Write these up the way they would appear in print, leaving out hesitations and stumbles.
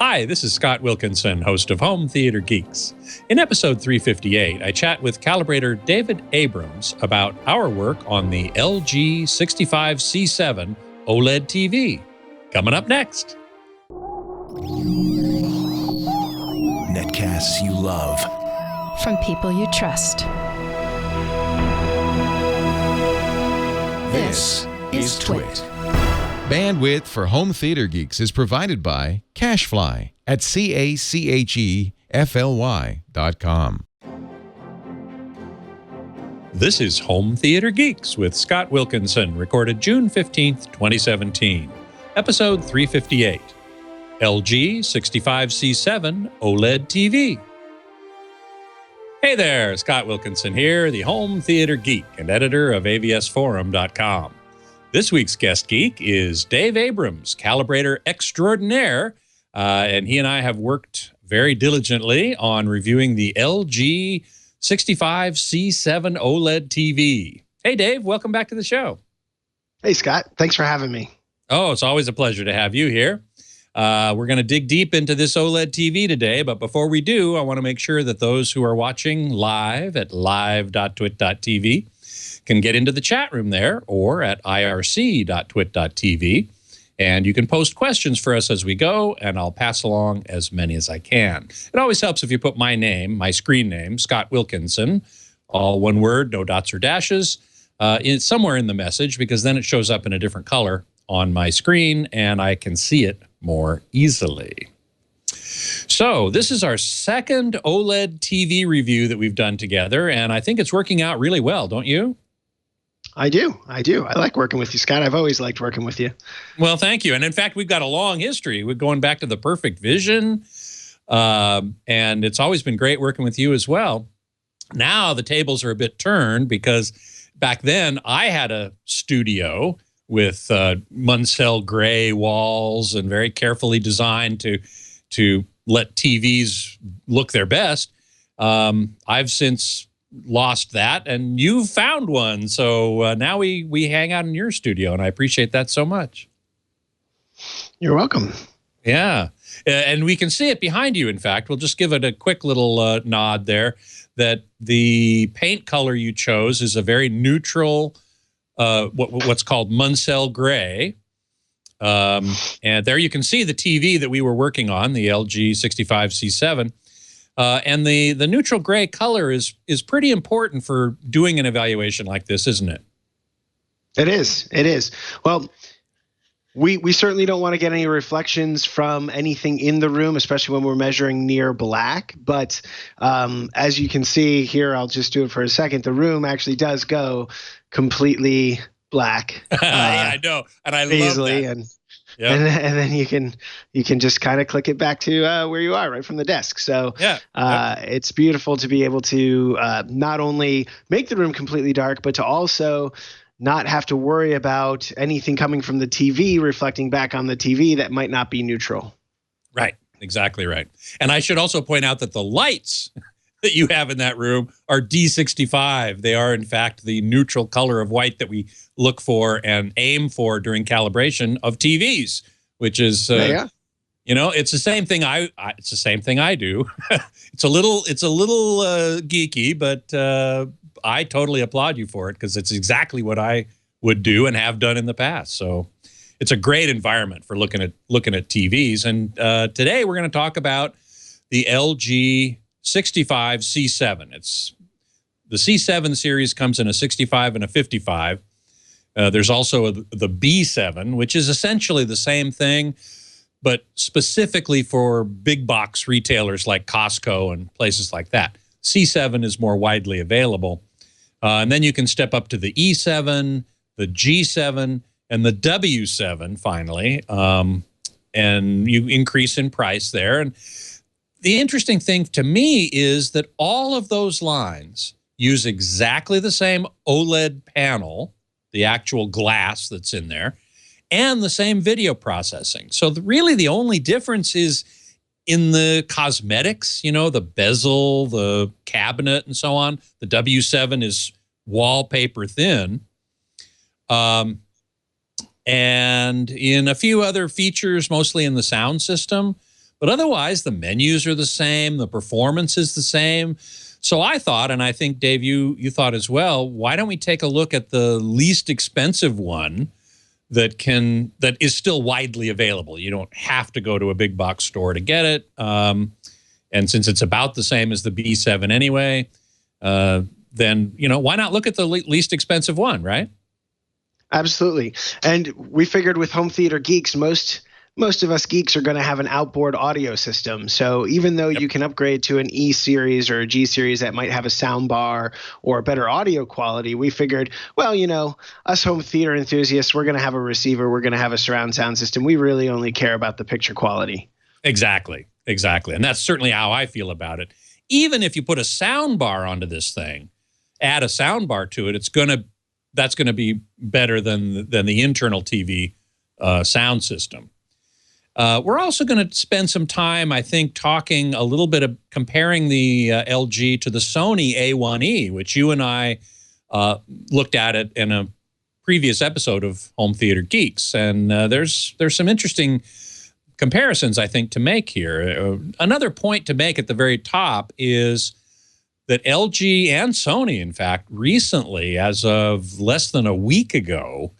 Hi, this is Scott Wilkinson, host of Home Theater Geeks. In episode 358, I chat with Calibrator David Abrams about our work on the LG 65C7 OLED TV. Coming up next. Netcasts you love. From people you trust. This is Twit. Bandwidth for Home Theater Geeks is provided by CacheFly at CACHEFLY.com. This is Home Theater Geeks with Scott Wilkinson, recorded June 15th, 2017. Episode 358. LG 65C7 OLED TV. Hey there, Scott Wilkinson here, the Home Theater Geek and editor of avsforum.com. This week's guest geek is Dave Abrams, calibrator extraordinaire, and he and I have worked very diligently on reviewing the LG 65C7 OLED TV. Hey, Dave, welcome back to the show. Hey, Scott. Thanks for having me. Oh, it's always a pleasure to have you here. We're going to dig deep into this OLED TV today, but before we do, I want to make sure that those who are watching live at live.twit.tv can get into the chat room there or at irc.twit.tv, and you can post questions for us as we go, and I'll pass along as many as I can. It always helps if you put my name, my screen name, Scott Wilkinson, all one word, no dots or dashes, somewhere in the message, because then it shows up in a different color on my screen, and I can see it more easily. So this is our second OLED TV review that we've done together, and I think it's working out really well, don't you? I do. I like working with you, Scott. I've always liked working with you. Well, thank you. And in fact, we've got a long history. We're going back to the Perfect Vision, and it's always been great working with you as well. Now the tables are a bit turned because back then I had a studio with Munsell gray walls and very carefully designed to let TVs look their best. I've since lost that, and you found one. So now we hang out in your studio, and I appreciate that so much. You're welcome. Yeah. And we can see it behind you, in fact. We'll just give it a quick little nod there, that the paint color you chose is a very neutral, what's called Munsell gray. And there you can see the TV that we were working on, the LG 65C7. And the neutral gray color is pretty important for doing an evaluation like this, isn't it? It is. It is. Well, we certainly don't want to get any reflections from anything in the room, especially when we're measuring near black. But as you can see here, I'll just do it for a second. The room actually does go completely black. Yeah, I know, and I love that. Yep. And then you can just kind of click it back to where you are, right from the desk. So yeah, it's beautiful to be able to not only make the room completely dark, but to also not have to worry about anything coming from the TV reflecting back on the TV that might not be neutral. Right, exactly right. And I should also point out that the lights that you have in that room are D65. They are, in fact, the neutral color of white that we look for and aim for during calibration of TVs, which is, you know, it's the same thing it's the same thing I do. It's a little geeky, but I totally applaud you for it because it's exactly what I would do and have done in the past. So it's a great environment for looking at TVs. And today we're going to talk about the LG 65C7. It's the C7 series comes in a 65 and a 55. There's also the B7, which is essentially the same thing, but specifically for big box retailers like Costco and places like that. C7 is more widely available. And then you can step up to the E7, the G7, and the W7 finally. And you increase in price there. And the interesting thing to me is that all of those lines use exactly the same OLED panel, the actual glass that's in there, and the same video processing. So really the only difference is in the cosmetics, you know, the bezel, the cabinet, and so on. The W7 is wallpaper thin. And in a few other features, mostly in the sound system. But otherwise, the menus are the same. The performance is the same. So I thought, and I think, Dave, you thought as well, why don't we take a look at the least expensive one that is still widely available? You don't have to go to a big box store to get it. And since it's about the same as the B7 anyway, then, why not look at the least expensive one, right? Absolutely. And we figured with Home Theater Geeks, most of us geeks are going to have an outboard audio system. So even though you can upgrade to an E series or a G series that might have a sound bar or better audio quality, we figured, well, us home theater enthusiasts, we're going to have a receiver, we're going to have a surround sound system. We really only care about the picture quality. Exactly. And that's certainly how I feel about it. Even if you put a sound bar onto this thing, add a sound bar to it, that's going to be better than the internal TV sound system. We're also going to spend some time, I think, talking a little bit of comparing the LG to the Sony A1E, which you and I looked at it in a previous episode of Home Theater Geeks. And there's some interesting comparisons, I think, to make here. Another point to make at the very top is that LG and Sony, in fact, recently, as of less than a week ago,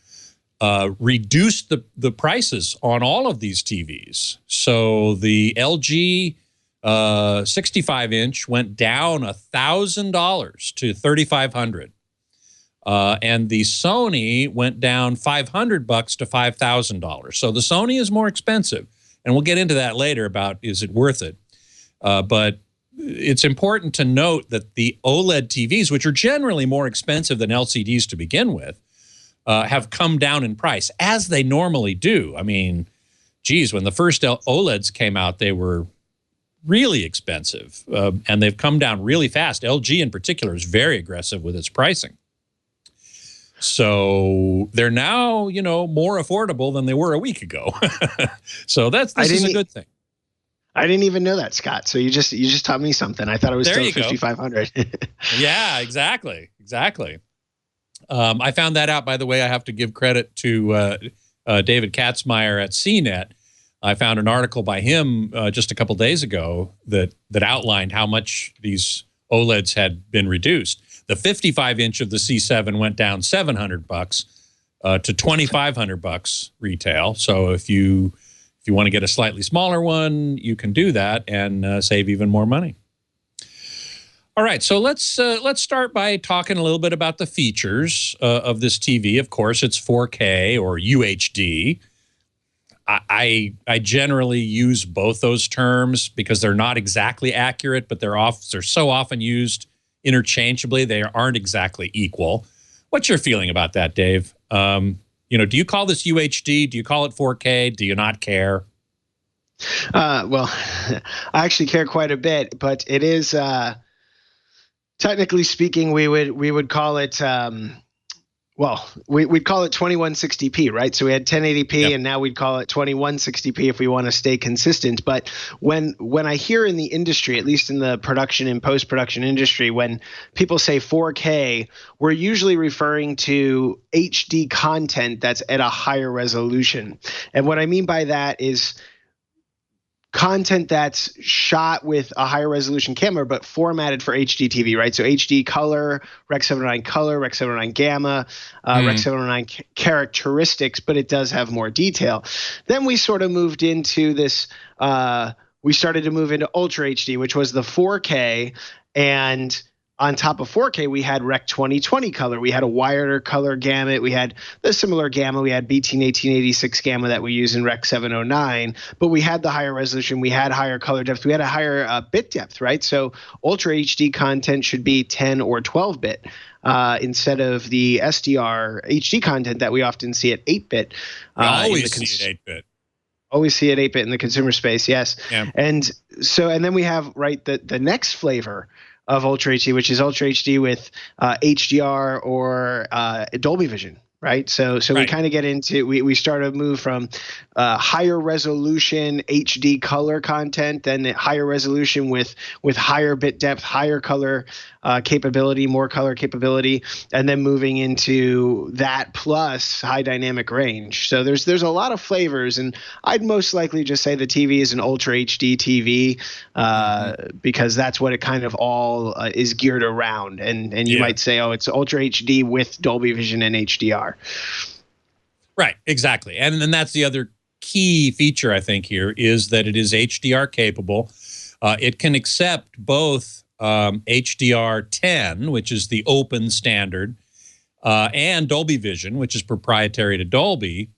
reduced the prices on all of these TVs. So the LG 65-inch went down $1,000 to $3,500, and the Sony went down $500 to $5,000. So the Sony is more expensive, and we'll get into that later about is it worth it. But it's important to note that the OLED TVs, which are generally more expensive than LCDs to begin with, have come down in price, as they normally do. I mean, geez, when the first OLEDs came out, they were really expensive, and they've come down really fast. LG in particular is very aggressive with its pricing. So they're now, more affordable than they were a week ago. So this is a good thing. I didn't even know that, Scott. So you just taught me something. I thought it was still $5,500. Yeah, exactly. I found that out, by the way. I have to give credit to David Katzmeyer at CNET. I found an article by him just a couple days ago that outlined how much these OLEDs had been reduced. The 55-inch of the C7 went down $700 to $2,500 retail. So if you want to get a slightly smaller one, you can do that and save even more money. All right, so let's start by talking a little bit about the features of this TV. Of course, it's 4K or UHD. I generally use both those terms because they're not exactly accurate, but they're so often used interchangeably. They aren't exactly equal. What's your feeling about that, Dave? Do you call this UHD? Do you call it 4K? Do you not care? Well, I actually care quite a bit, but it is. Technically speaking, we would call it we'd call it 2160p, right? So we had 1080p, and now we'd call it 2160p if we want to stay consistent. But when I hear in the industry, at least in the production and post-production industry, when people say 4K, we're usually referring to HD content that's at a higher resolution. And what I mean by that is content that's shot with a higher resolution camera, but formatted for HD TV, right? So HD color, Rec 709 color, Rec 709 gamma, Rec 709 characteristics, but it does have more detail. Then we sort of moved into this, we started to move into Ultra HD, which was the 4K, and on top of 4K, we had Rec 2020 color. We had a wider color gamut. We had the similar gamma. We had BT1886 gamma that we use in Rec 709, but we had the higher resolution. We had higher color depth. We had a higher bit depth, right? So Ultra HD content should be 10 or 12 bit instead of the SDR HD content that we often see at 8-bit. Always see it 8-bit. Always see it 8-bit in the consumer space, yes. Yeah. And then we have, right, the next flavor of Ultra HD, which is Ultra HD with HDR or Dolby Vision, right? So we Right. kind of get into we start to move from higher resolution HD color content, then higher resolution with higher bit depth, higher color capability, more color capability, and then moving into that plus high dynamic range. So there's a lot of flavors, and I'd most likely just say the TV is an Ultra HD TV because that's what it kind of all is geared around. And you might say, oh, it's Ultra HD with Dolby Vision and HDR. Right, exactly. And then that's the other key feature, I think, here is that it is HDR capable. It can accept both HDR10, which is the open standard, and Dolby Vision, which is proprietary to Dolby,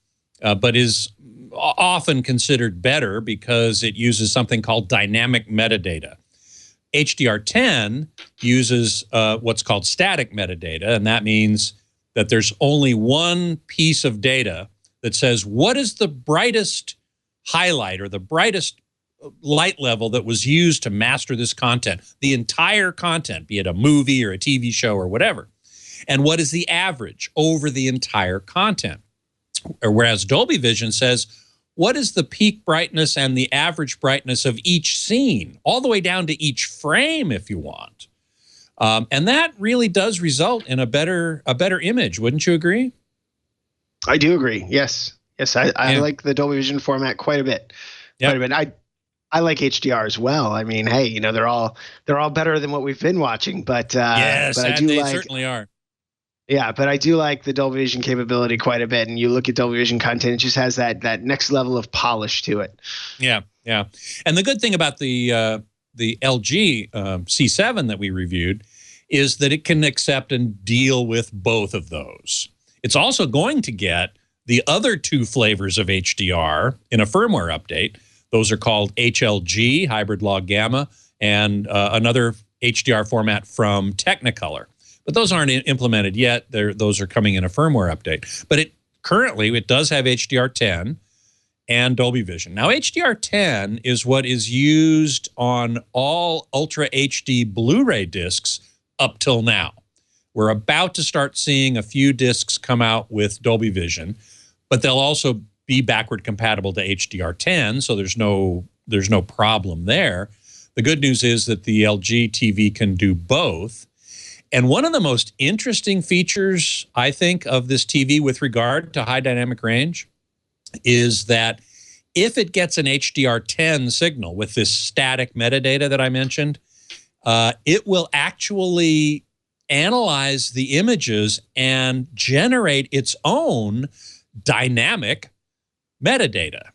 but is often considered better because it uses something called dynamic metadata. HDR10 uses what's called static metadata, and that means that there's only one piece of data that says what is the brightest highlight or the brightest light level that was used to master this content, the entire content, be it a movie or a TV show or whatever, and what is the average over the entire content. Whereas Dolby Vision says, what is the peak brightness and the average brightness of each scene, all the way down to each frame if you want. And that really does result in a better image. Wouldn't you agree? I do agree. Yes. I like the Dolby Vision format quite a bit. Yep. Quite a bit. I like HDR as well. I mean, hey, you know, they're all better than what we've been watching. But yes, but they certainly are. Yeah, but I do like the Dolby Vision capability quite a bit. And you look at Dolby Vision content, it just has that next level of polish to it. Yeah. And the good thing about the LG C7 that we reviewed is that it can accept and deal with both of those. It's also going to get the other two flavors of HDR in a firmware update. Those are called HLG, Hybrid Log Gamma, and another HDR format from Technicolor. But those aren't implemented yet. Those are coming in a firmware update. But currently it does have HDR10 and Dolby Vision. Now, HDR10 is what is used on all Ultra HD Blu-ray discs up till now. We're about to start seeing a few discs come out with Dolby Vision, but they'll also be backward compatible to HDR10, so there's no problem there. The good news is that the LG TV can do both. And one of the most interesting features, I think, of this TV with regard to high dynamic range is that if it gets an HDR10 signal with this static metadata that I mentioned, it will actually analyze the images and generate its own dynamic metadata.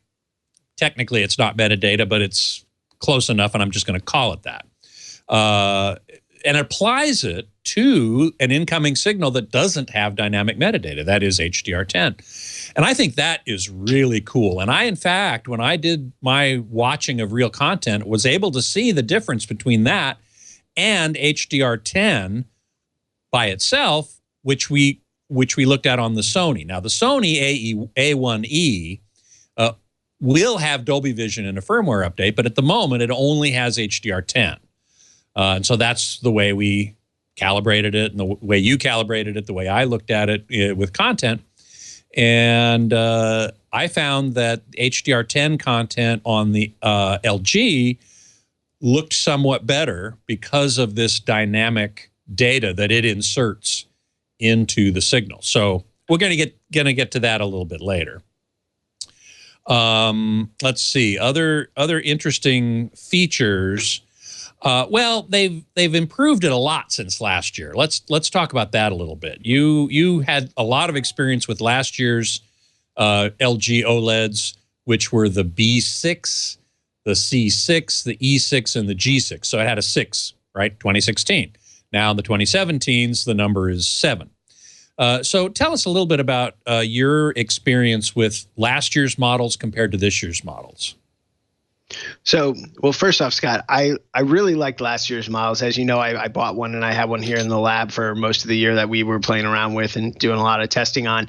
Technically, it's not metadata, but it's close enough, and I'm just going to call it that. And applies it to an incoming signal that doesn't have dynamic metadata, that is HDR10. And I think that is really cool. And I, in fact, when I did my watching of real content, was able to see the difference between that and HDR10 by itself, which we looked at on the Sony. Now, the Sony A1E will have Dolby Vision in a firmware update, but at the moment, it only has HDR10. And so that's the way we calibrated it, and the way you calibrated it, the way I looked at it with content. And I found that HDR10 content on the LG looked somewhat better because of this dynamic data that it inserts into the signal. So we're going to get to that a little bit later. Let's see, other interesting features. Well, they've improved it a lot since last year. Let's talk about that a little bit. You had a lot of experience with last year's LG OLEDs, which were the B6, the C6, the E6, and the G6. So it had a 6, right? 2016. Now in the 2017s, the number is 7. So tell us a little bit about your experience with last year's models compared to this year's models. So, well, first off, Scott, I really liked last year's models. As you know, I bought one and I had one here in the lab for most of the year that we were playing around with and doing a lot of testing on.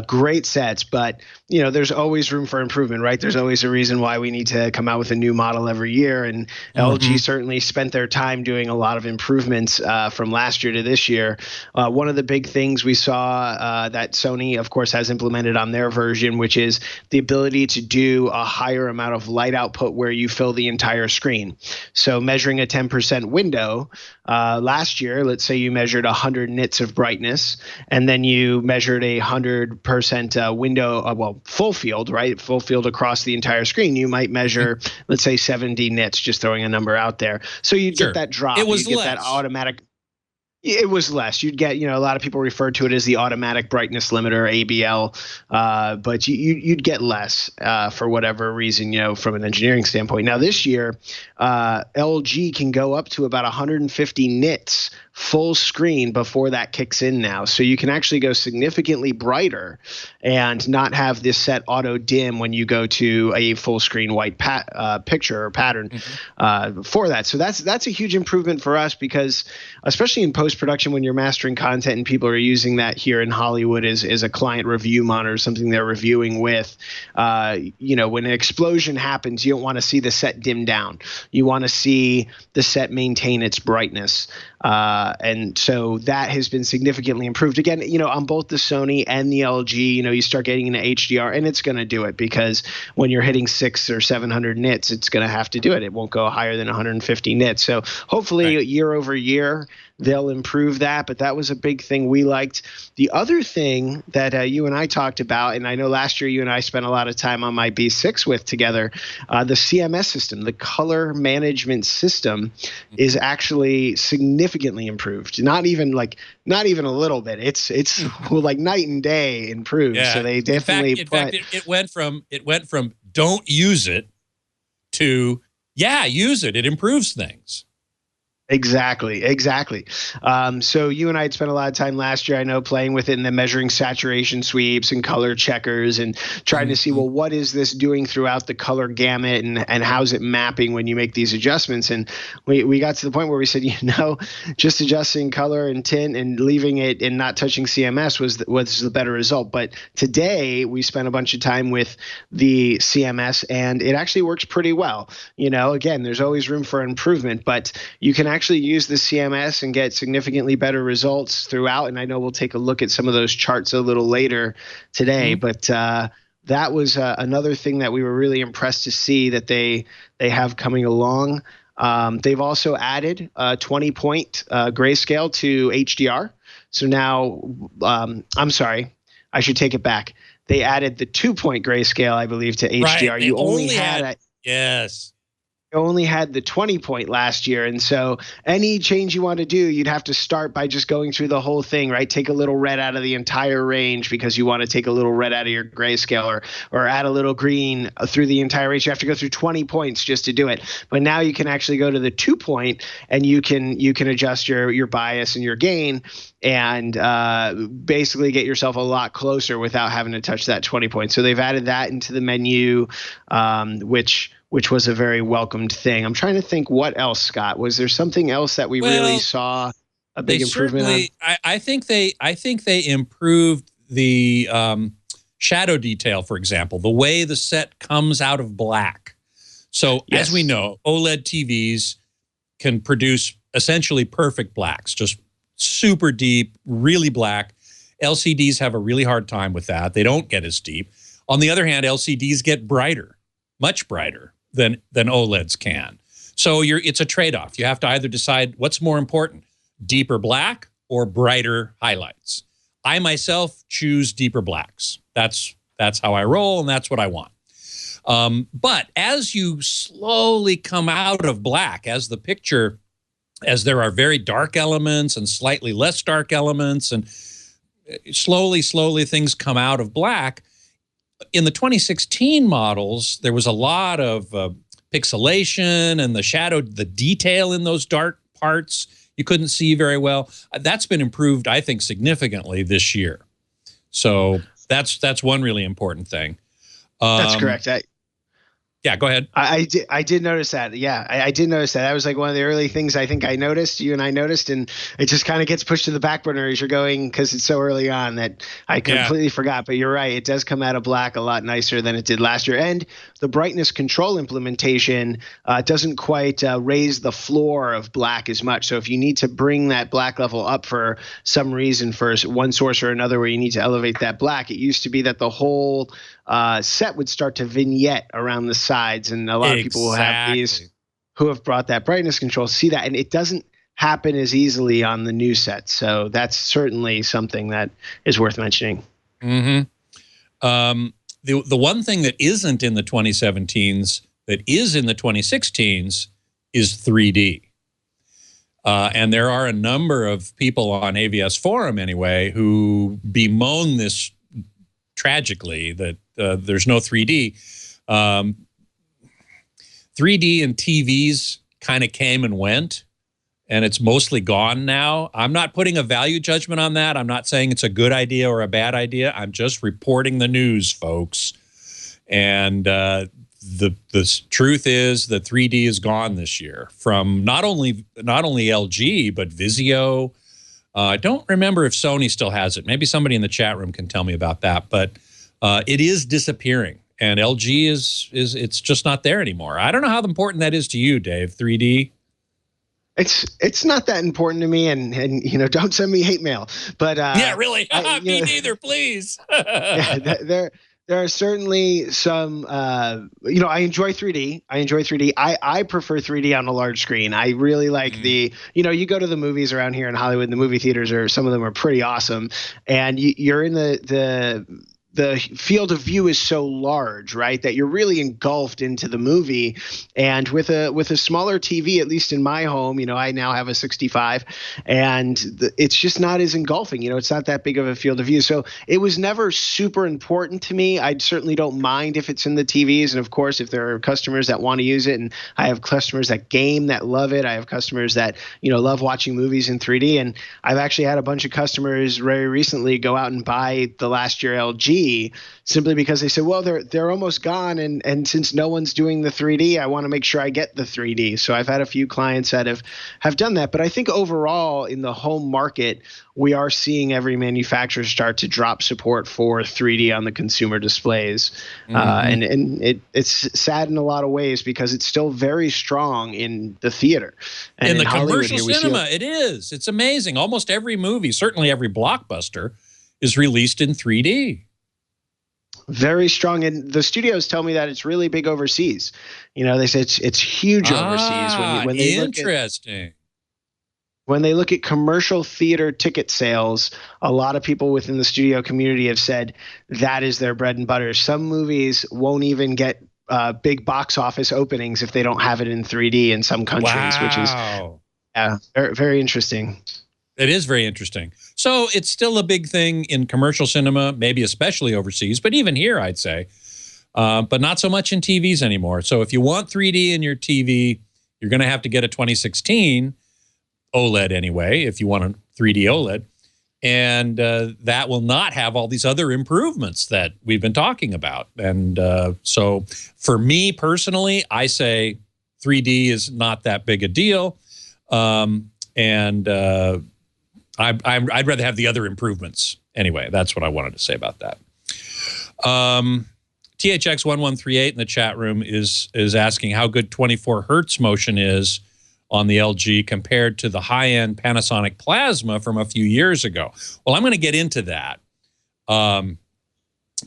Great sets, but there's always room for improvement, right? There's always a reason why we need to come out with a new model every year. And LG certainly spent their time doing a lot of improvements from last year to this year. One of the big things we saw that Sony, of course, has implemented on their version, which is the ability to do a higher amount of light output where you fill the entire screen. So measuring a 10% window, last year, let's say you measured 100 nits of brightness, and then you measured 100% window, full field, right? Full field across the entire screen. You might measure, let's say 70 nits, just throwing a number out there. So you'd get that drop. It was you'd get that automatic. It was less. You'd get, a lot of people refer to it as the automatic brightness limiter, ABL, but you'd get less for whatever reason, from an engineering standpoint. Now this year, LG can go up to about 150 nits full screen before that kicks in now. So you can actually go significantly brighter and not have this set auto dim when you go to a full screen white picture or pattern for that. So that's a huge improvement for us, because especially in post-production when you're mastering content and people are using that here in Hollywood as a client review monitor, something they're reviewing with, when an explosion happens, you don't want to see the set dim down. You want to see the set maintain its brightness. And so that has been significantly improved. Again, on both the Sony and the LG, you start getting into HDR, and it's going to do it, because when you're hitting 600 or 700 nits, it's going to have to do it. It won't go higher than 150 nits. So hopefully year over year, they'll improve that. But that was a big thing we liked. The other thing that you and I talked about, and I know last year you and I spent a lot of time on my B6 with together, the CMS system, the color management system, is actually significantly improved. Not even a little bit. It's like night and day improved. Yeah. So they definitely in fact, it went from don't use it to use it. It improves things. Exactly. So you and I had spent a lot of time last year, I know, playing with it and then measuring saturation sweeps and color checkers and trying to see, what is this doing throughout the color gamut, and how's it mapping when you make these adjustments? And we got to the point where we said, just adjusting color and tint and leaving it and not touching CMS was the better result. But today we spent a bunch of time with the CMS, and it actually works pretty well. Again, there's always room for improvement, but you can actually use the CMS and get significantly better results throughout. And I know we'll take a look at some of those charts a little later today, but that was another thing that we were really impressed to see that they have coming along. They've also added 20-point grayscale to HDR. So now, I'm sorry, I should take it back. They added the 2-point grayscale, I believe, to HDR. Right. You only had yes. Only had the 20-point last year. And so any change you want to do, you'd have to start by just going through the whole thing, right? Take a little red out of the entire range because you want to take a little red out of your grayscale, or add a little green through the entire range. You have to go through 20 points just to do it. But now you can actually go to the 2-point, and you can adjust your bias and your gain, and basically get yourself a lot closer without having to touch that 20 points. So they've added that into the menu, which was a very welcomed thing. I'm trying to think what else, Scott. Was there something else that we really saw a big improvement on? I think they improved the shadow detail, for example, the way the set comes out of black. So as we know, OLED TVs can produce essentially perfect blacks, just super deep, really black. LCDs have a really hard time with that. They don't get as deep. On the other hand, LCDs get brighter, much brighter than OLEDs can. So it's a trade-off. You have to either decide what's more important, deeper black or brighter highlights. I myself choose deeper blacks. That's how I roll, and that's what I want. But as you slowly come out of black, as there are very dark elements and slightly less dark elements, and slowly things come out of black. In the 2016 models, there was a lot of pixelation, and the detail in those dark parts you couldn't see very well. That's been improved, I think, significantly this year. So that's one really important thing. That's correct. Yeah, go ahead. I did notice that. Yeah, I did notice that. That was like one of the early things I think I noticed, you and I noticed, and it just kind of gets pushed to the back burner as you're going because it's so early on that I completely forgot. But you're right. It does come out of black a lot nicer than it did last year. And the brightness control implementation doesn't quite raise the floor of black as much. So if you need to bring that black level up for some reason, for one source or another where you need to elevate that black, it used to be that the whole set would start to vignette around the sides, and a lot of people will have these who have brought that brightness control see that, and it doesn't happen as easily on the new set. So that's certainly something that is worth mentioning. The one thing that isn't in the 2017s that is in the 2016s is 3D. And there are a number of people on AVS Forum anyway who bemoan this tragically, that there's no 3D. 3D and TVs kind of came and went, and it's mostly gone now. I'm not putting a value judgment on that. I'm not saying it's a good idea or a bad idea. I'm just reporting the news, folks. And the truth is that 3D is gone this year from not only LG, but Vizio. I don't remember if Sony still has it. Maybe somebody in the chat room can tell me about that. But it is disappearing, and LG it's just not there anymore. I don't know how important that is to you, Dave. 3D. It's not that important to me, and you know, don't send me hate mail. But yeah, really, me neither, please. Yeah, there are certainly some, you know, I enjoy 3D. I prefer 3D on a large screen. I really like you know, you go to the movies around here in Hollywood, the movie theaters some of them are pretty awesome. And you're in the field of view is so large, right, that you're really engulfed into the movie. And with a smaller TV, at least in my home, you know, I now have a 65, and it's just not as engulfing. You know, it's not that big of a field of view. So it was never super important to me. I certainly don't mind if it's in the TVs. And of course, if there are customers that want to use it, and I have customers that game that love it. I have customers that, you know, love watching movies in 3D. And I've actually had a bunch of customers very recently go out and buy the last year LG, simply because they said, well, they're almost gone, and since no one's doing the 3D, I want to make sure I get the 3D. So I've had a few clients that have done that. But I think overall in the home market, we are seeing every manufacturer start to drop support for 3D on the consumer displays. And it's sad in a lot of ways because it's still very strong in the theater. And in the Hollywood commercial cinema, it is. It's amazing. Almost every movie, certainly every blockbuster, is released in 3D. Very strong, and the studios tell me that it's really big overseas. You know, they say it's huge overseas. When they interesting. When they look at commercial theater ticket sales, a lot of people within the studio community have said that is their bread and butter. Some movies won't even get big box office openings if they don't have it in 3D in some countries, which is very, very interesting. It is very interesting. So it's still a big thing in commercial cinema, maybe especially overseas, but even here, I'd say. But not so much in TVs anymore. So if you want 3D in your TV, you're going to have to get a 2016 OLED anyway, if you want a 3D OLED. And that will not have all these other improvements that we've been talking about. And so for me personally, I say 3D is not that big a deal. I'd rather have the other improvements. Anyway, that's what I wanted to say about that. THX1138 in the chat room is asking how good 24 hertz motion is on the LG compared to the high-end Panasonic Plasma from a few years ago. Well, I'm going to get into that a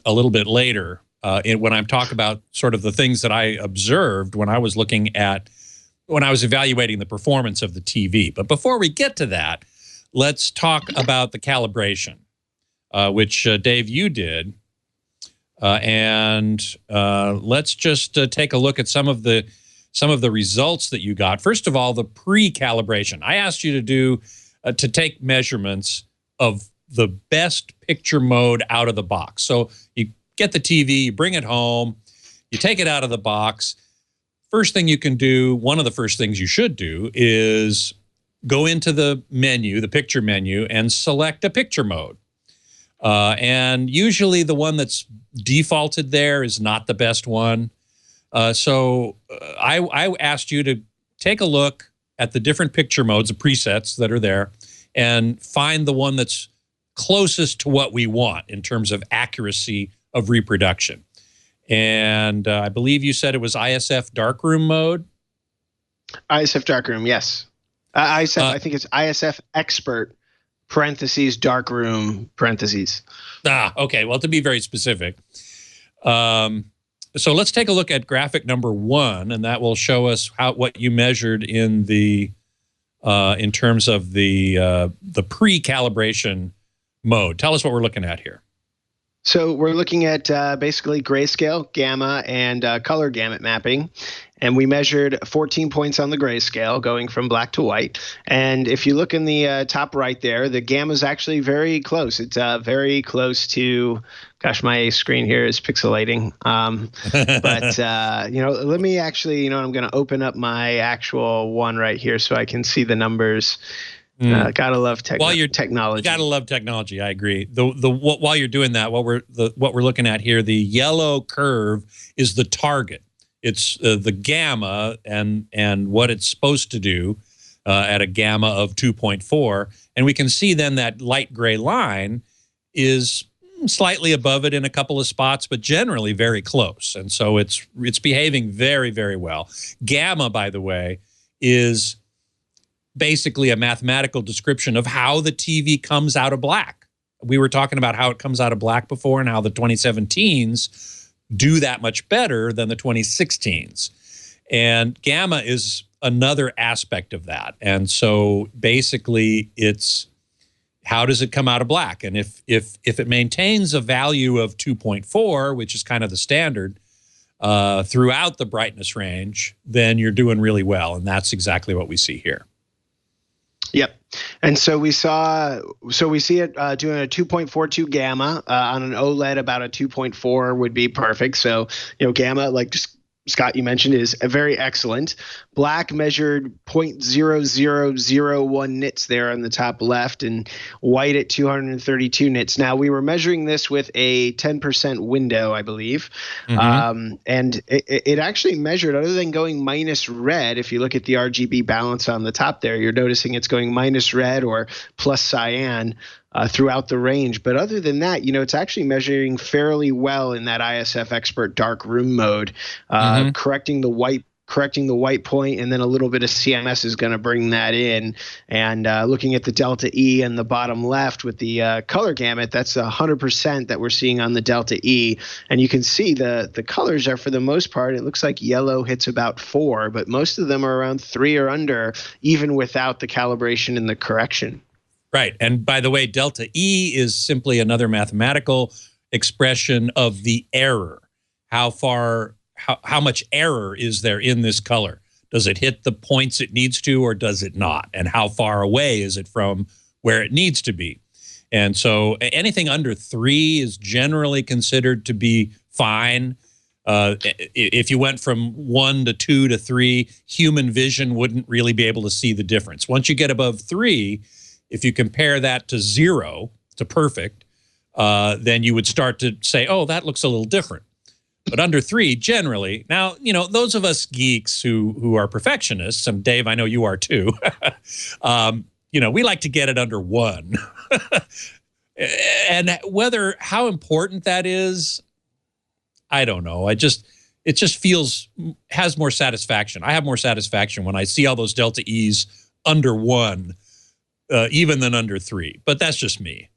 little bit later when I'm talking about sort of the things that I observed when I was evaluating the performance of the TV. But before we get to that, let's talk about the calibration, which, Dave, you did. Let's just take a look at some of the results that you got. First of all, the pre-calibration. I asked you to take measurements of the best picture mode out of the box. So you get the TV, you bring it home, you take it out of the box. First thing you can do, one of the first things you should do, is go into the menu, the picture menu, and select a picture mode. And usually the one that's defaulted there is not the best one. I asked you to take a look at the different picture modes, the presets that are there, and find the one that's closest to what we want in terms of accuracy of reproduction. And I believe you said it was ISF darkroom mode? ISF darkroom, yes. ISF, I think it's ISF expert, parentheses, darkroom, parentheses. Okay. Well, to be very specific. So let's take a look at graphic number 1, and that will show us what you measured in the in terms of the pre-calibration mode. Tell us what we're looking at here. So we're looking at basically grayscale, gamma, and color gamut mapping. And we measured 14 points on the grayscale going from black to white. And if you look in the top right there, the gamma is actually very close. It's very close to, gosh, my screen here is pixelating. But, let me actually, I'm going to open up my actual one right here so I can see the numbers. Gotta love technology. Gotta love technology. I agree. While you're doing that, what we're looking at here, the yellow curve is the target. It's the gamma and what it's supposed to do at a gamma of 2.4, and we can see then that light gray line is slightly above it in a couple of spots, but generally very close. And so it's behaving very, very well. Gamma, by the way, is basically a mathematical description of how the TV comes out of black. We were talking about how it comes out of black before and how the 2017s do that much better than the 2016s. And gamma is another aspect of that. And so basically it's how does it come out of black? And if it maintains a value of 2.4, which is kind of the standard, throughout the brightness range, then you're doing really well. And that's exactly what we see here. Yep. And so we see it doing a 2.42 gamma on an OLED. About a 2.4 would be perfect. So, gamma, like just Scott, you mentioned, is very excellent. Black measured 0.0001 nits there on the top left, and white at 232 nits. Now, we were measuring this with a 10% window, I believe. And it actually measured, other than going minus red, if you look at the Rgb balance on the top there, you're noticing it's going minus red or plus cyan throughout the range. But other than that, it's actually measuring fairly well in that ISF expert dark room mode, correcting the white point, and then a little bit of CMS is going to bring that in. And looking at the delta E in the bottom left with the color gamut, that's 100% that we're seeing on the delta E. And you can see the colors are, for the most part, it looks like yellow hits about 4, but most of them are around 3 or under, even without the calibration and the correction. Right. And by the way, delta E is simply another mathematical expression of the error. How much error is there in this color? Does it hit the points it needs to, or does it not? And how far away is it from where it needs to be? And so anything under 3 is generally considered to be fine. If you went from 1 to 2 to 3, human vision wouldn't really be able to see the difference. Once you get above 3, if you compare that to 0, to perfect, then you would start to say, oh, that looks a little different. But under 3, generally, now, those of us geeks who are perfectionists, and Dave, I know you are too, we like to get it under 1. And how important that is, I don't know. It just has more satisfaction. I have more satisfaction when I see all those delta E's under 1, even than under 3. But that's just me.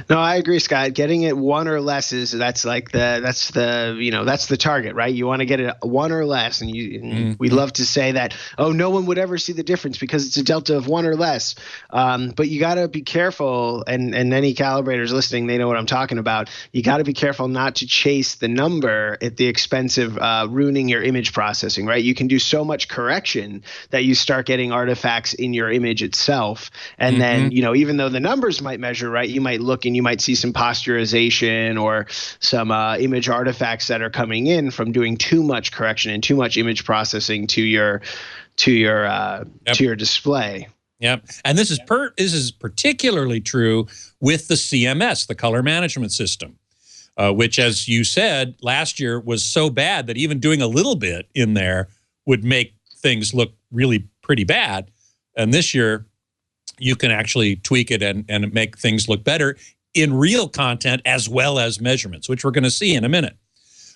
No, I agree, Scott. Getting it 1 or less that's the target, right? You want to get it 1 or less, and we love to say that, oh, no one would ever see the difference because it's a delta of 1 or less. But you got to be careful, and any calibrators listening, they know what I'm talking about. You got to be careful not to chase the number at the expense of ruining your image processing, right? You can do so much correction that you start getting artifacts in your image itself, and then even though the numbers might measure right, you might look and you might see some posterization or some image artifacts that are coming in from doing too much correction and too much image processing to your display. Yep. And this is particularly true with the CMS, the color management system. which, as you said, last year was so bad that even doing a little bit in there would make things look really pretty bad. And this year, you can actually tweak it and make things look better in real content as well as measurements, which we're going to see in a minute.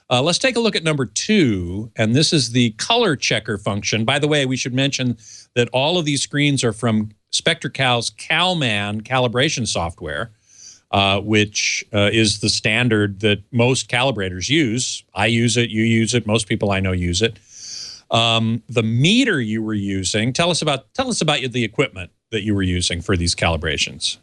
Let's take a look at number 2, and this is the color checker function. By the way, we should mention that all of these screens are from SpectraCal's CalMan calibration software, which is the standard that most calibrators use. I use it, you use it, most people I know use it. The meter you were using, tell us about the equipment that you were using for these calibrations.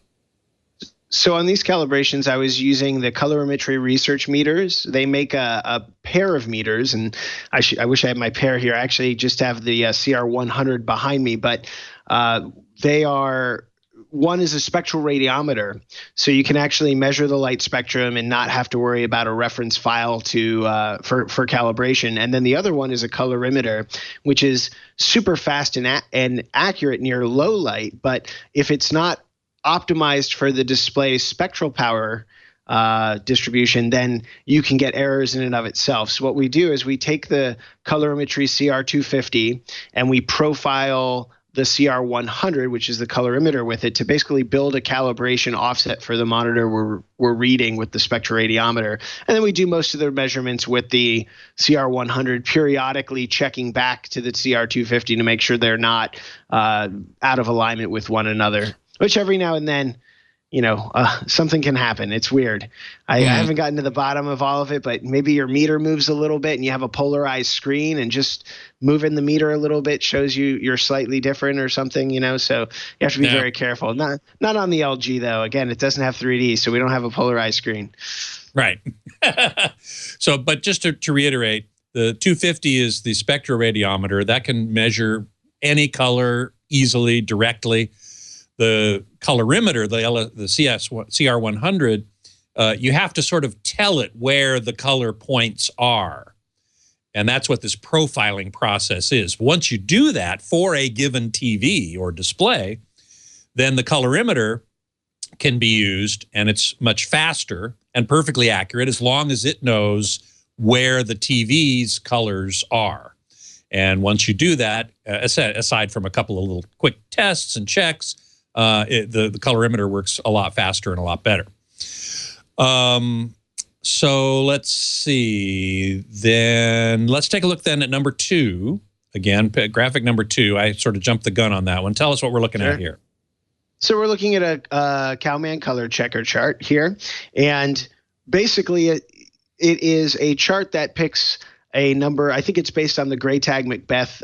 So on these calibrations, I was using the colorimetry research meters. They make a pair of meters, and I wish I had my pair here. I actually just have the CR100 behind me, but they are, one is a spectral radiometer, so you can actually measure the light spectrum and not have to worry about a reference file to for calibration. And then the other one is a colorimeter, which is super fast and accurate near low light. But if it's not optimized for the display spectral power distribution, then you can get errors in and of itself. So what we do is we take the colorimetry CR250 and we profile the CR100, which is the colorimeter, with it to basically build a calibration offset for the monitor we're reading with the spectroradiometer. And then we do most of the measurements with the CR100, periodically checking back to the CR250 to make sure they're not out of alignment with one another, which every now and then, you know, something can happen. It's weird. I haven't gotten to the bottom of all of it, but maybe your meter moves a little bit and you have a polarized screen, and just moving the meter a little bit shows you're slightly different or something, you know, so you have to be very careful. Not on the LG, though. Again, it doesn't have 3D, so we don't have a polarized screen. Right. So, but just to reiterate, the 250 is the spectroradiometer that can measure any color easily, directly. The colorimeter, the CR100, you have to sort of tell it where the color points are. And that's what this profiling process is. Once you do that for a given TV or display, then the colorimeter can be used, and it's much faster and perfectly accurate as long as it knows where the TV's colors are. And once you do that, aside from a couple of little quick tests and checks, the colorimeter works a lot faster and a lot better. So let's see. Then let's take a look then at number 2. Again, graphic number 2. I sort of jumped the gun on that one. Tell us what we're looking at here. So we're looking at a CalMan color checker chart here. And basically it is a chart that picks a number. I think it's based on the Graytag Macbeth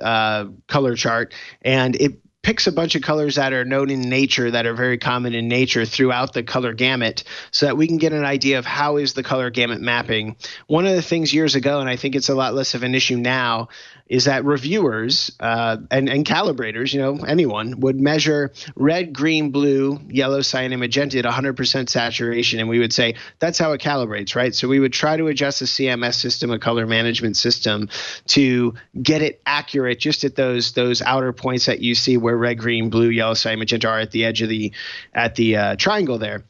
color chart. And it picks a bunch of colors that are known in nature, that are very common in nature throughout the color gamut, so that we can get an idea of how is the color gamut mapping. One of the things years ago, and I think it's a lot less of an issue now, is that reviewers and calibrators, you know, anyone would measure red, green, blue, yellow, cyan, and magenta at 100% saturation, and we would say that's how it calibrates, right? So we would try to adjust the CMS system, a color management system, to get it accurate just at those outer points that you see where red, green, blue, yellow, cyan, magenta are at the edge of the triangle there.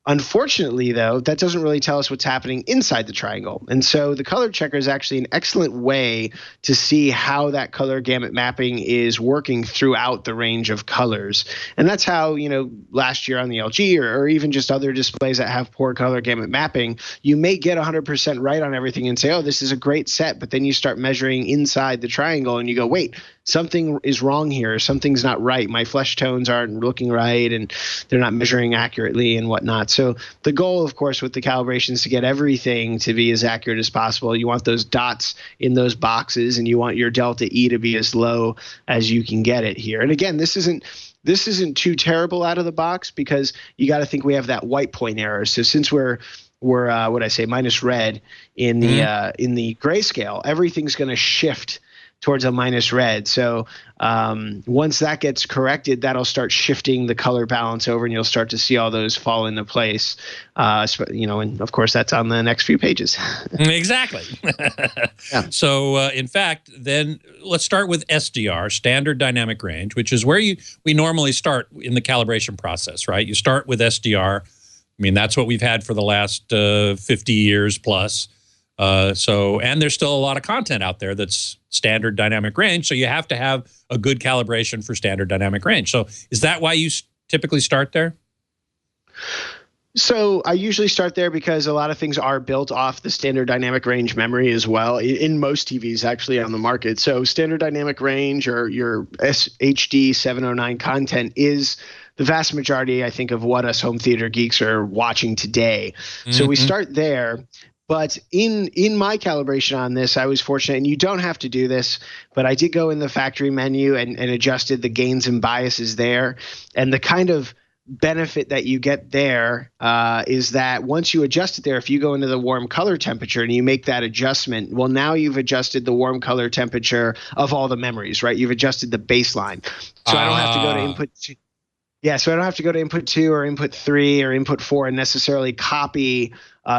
Unfortunately, though, that doesn't really tell us what's happening inside the triangle. And so the color checker is actually an excellent way to see how that color gamut mapping is working throughout the range of colors. And that's how, you know, last year on the LG or even just other displays that have poor color gamut mapping, you may get 100% right on everything and say, oh, this is a great set. But then you start measuring inside the triangle and you go, wait, something is wrong here. Something's not right. My flesh tones aren't looking right, and they're not measuring accurately and whatnot. So the goal, of course, with the calibration is to get everything to be as accurate as possible. You want those dots in those boxes, and you want your delta E to be as low as you can get it here. And again, this isn't too terrible out of the box, because you got to think we have that white point error. So since we're what I say, minus red in the grayscale, everything's going to shift towards a minus red. So once that gets corrected, that'll start shifting the color balance over, and you'll start to see all those fall into place. You know, and of course that's on the next few pages. Exactly. Yeah. So in fact, then let's start with SDR, standard dynamic range, which is where we normally start in the calibration process, right? You start with SDR. I mean, that's what we've had for the last 50 years plus. And there's still a lot of content out there that's standard dynamic range. So you have to have a good calibration for standard dynamic range. So is that why you typically start there? So I usually start there because a lot of things are built off the standard dynamic range memory as well in most TVs actually on the market. So standard dynamic range or your HD 709 content is the vast majority, I think, of what us home theater geeks are watching today. So we start there. But in my calibration on this, I was fortunate, and you don't have to do this, but I did go in the factory menu and adjusted the gains and biases there. And the kind of benefit that you get there is that once you adjust it there, if you go into the warm color temperature and you make that adjustment, well, now you've adjusted the warm color temperature of all the memories, right? You've adjusted the baseline. So I don't have to go to input 2. Yeah, so I don't have to go to input 2 or input 3 or input 4 and necessarily copy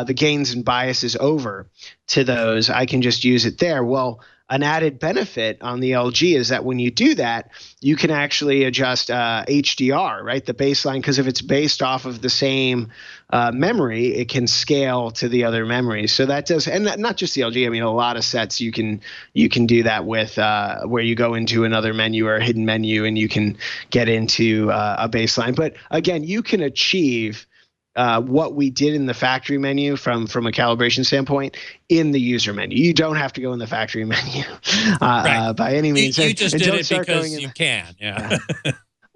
the gains and biases over to those. I can just use it there. Well, an added benefit on the LG is that when you do that, you can actually adjust HDR, right? The baseline, because if it's based off of the same memory, it can scale to the other memories. So that does, and not just the LG. I mean, a lot of sets you can do that with, where you go into another menu or a hidden menu, and you can get into a baseline. But again, you can achieve what we did in the factory menu from a calibration standpoint in the user menu. You don't have to go in the factory menu by any means. You just did it because you can. Yeah.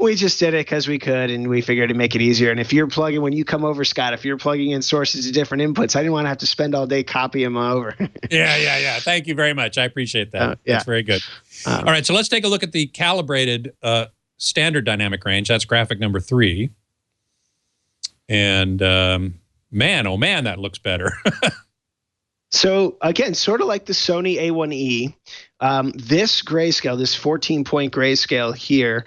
We just did it because we could, and we figured to make it easier. And if you're plugging, when you come over, Scott, if you're plugging in sources of different inputs, I didn't want to have to spend all day copying them over. Yeah. Thank you very much. I appreciate that. Yeah. That's very good. All right, so let's take a look at the calibrated standard dynamic range. That's graphic number 3. And man, oh man, that looks better. So again, sort of like the Sony A1E, this grayscale, this 14-point grayscale here,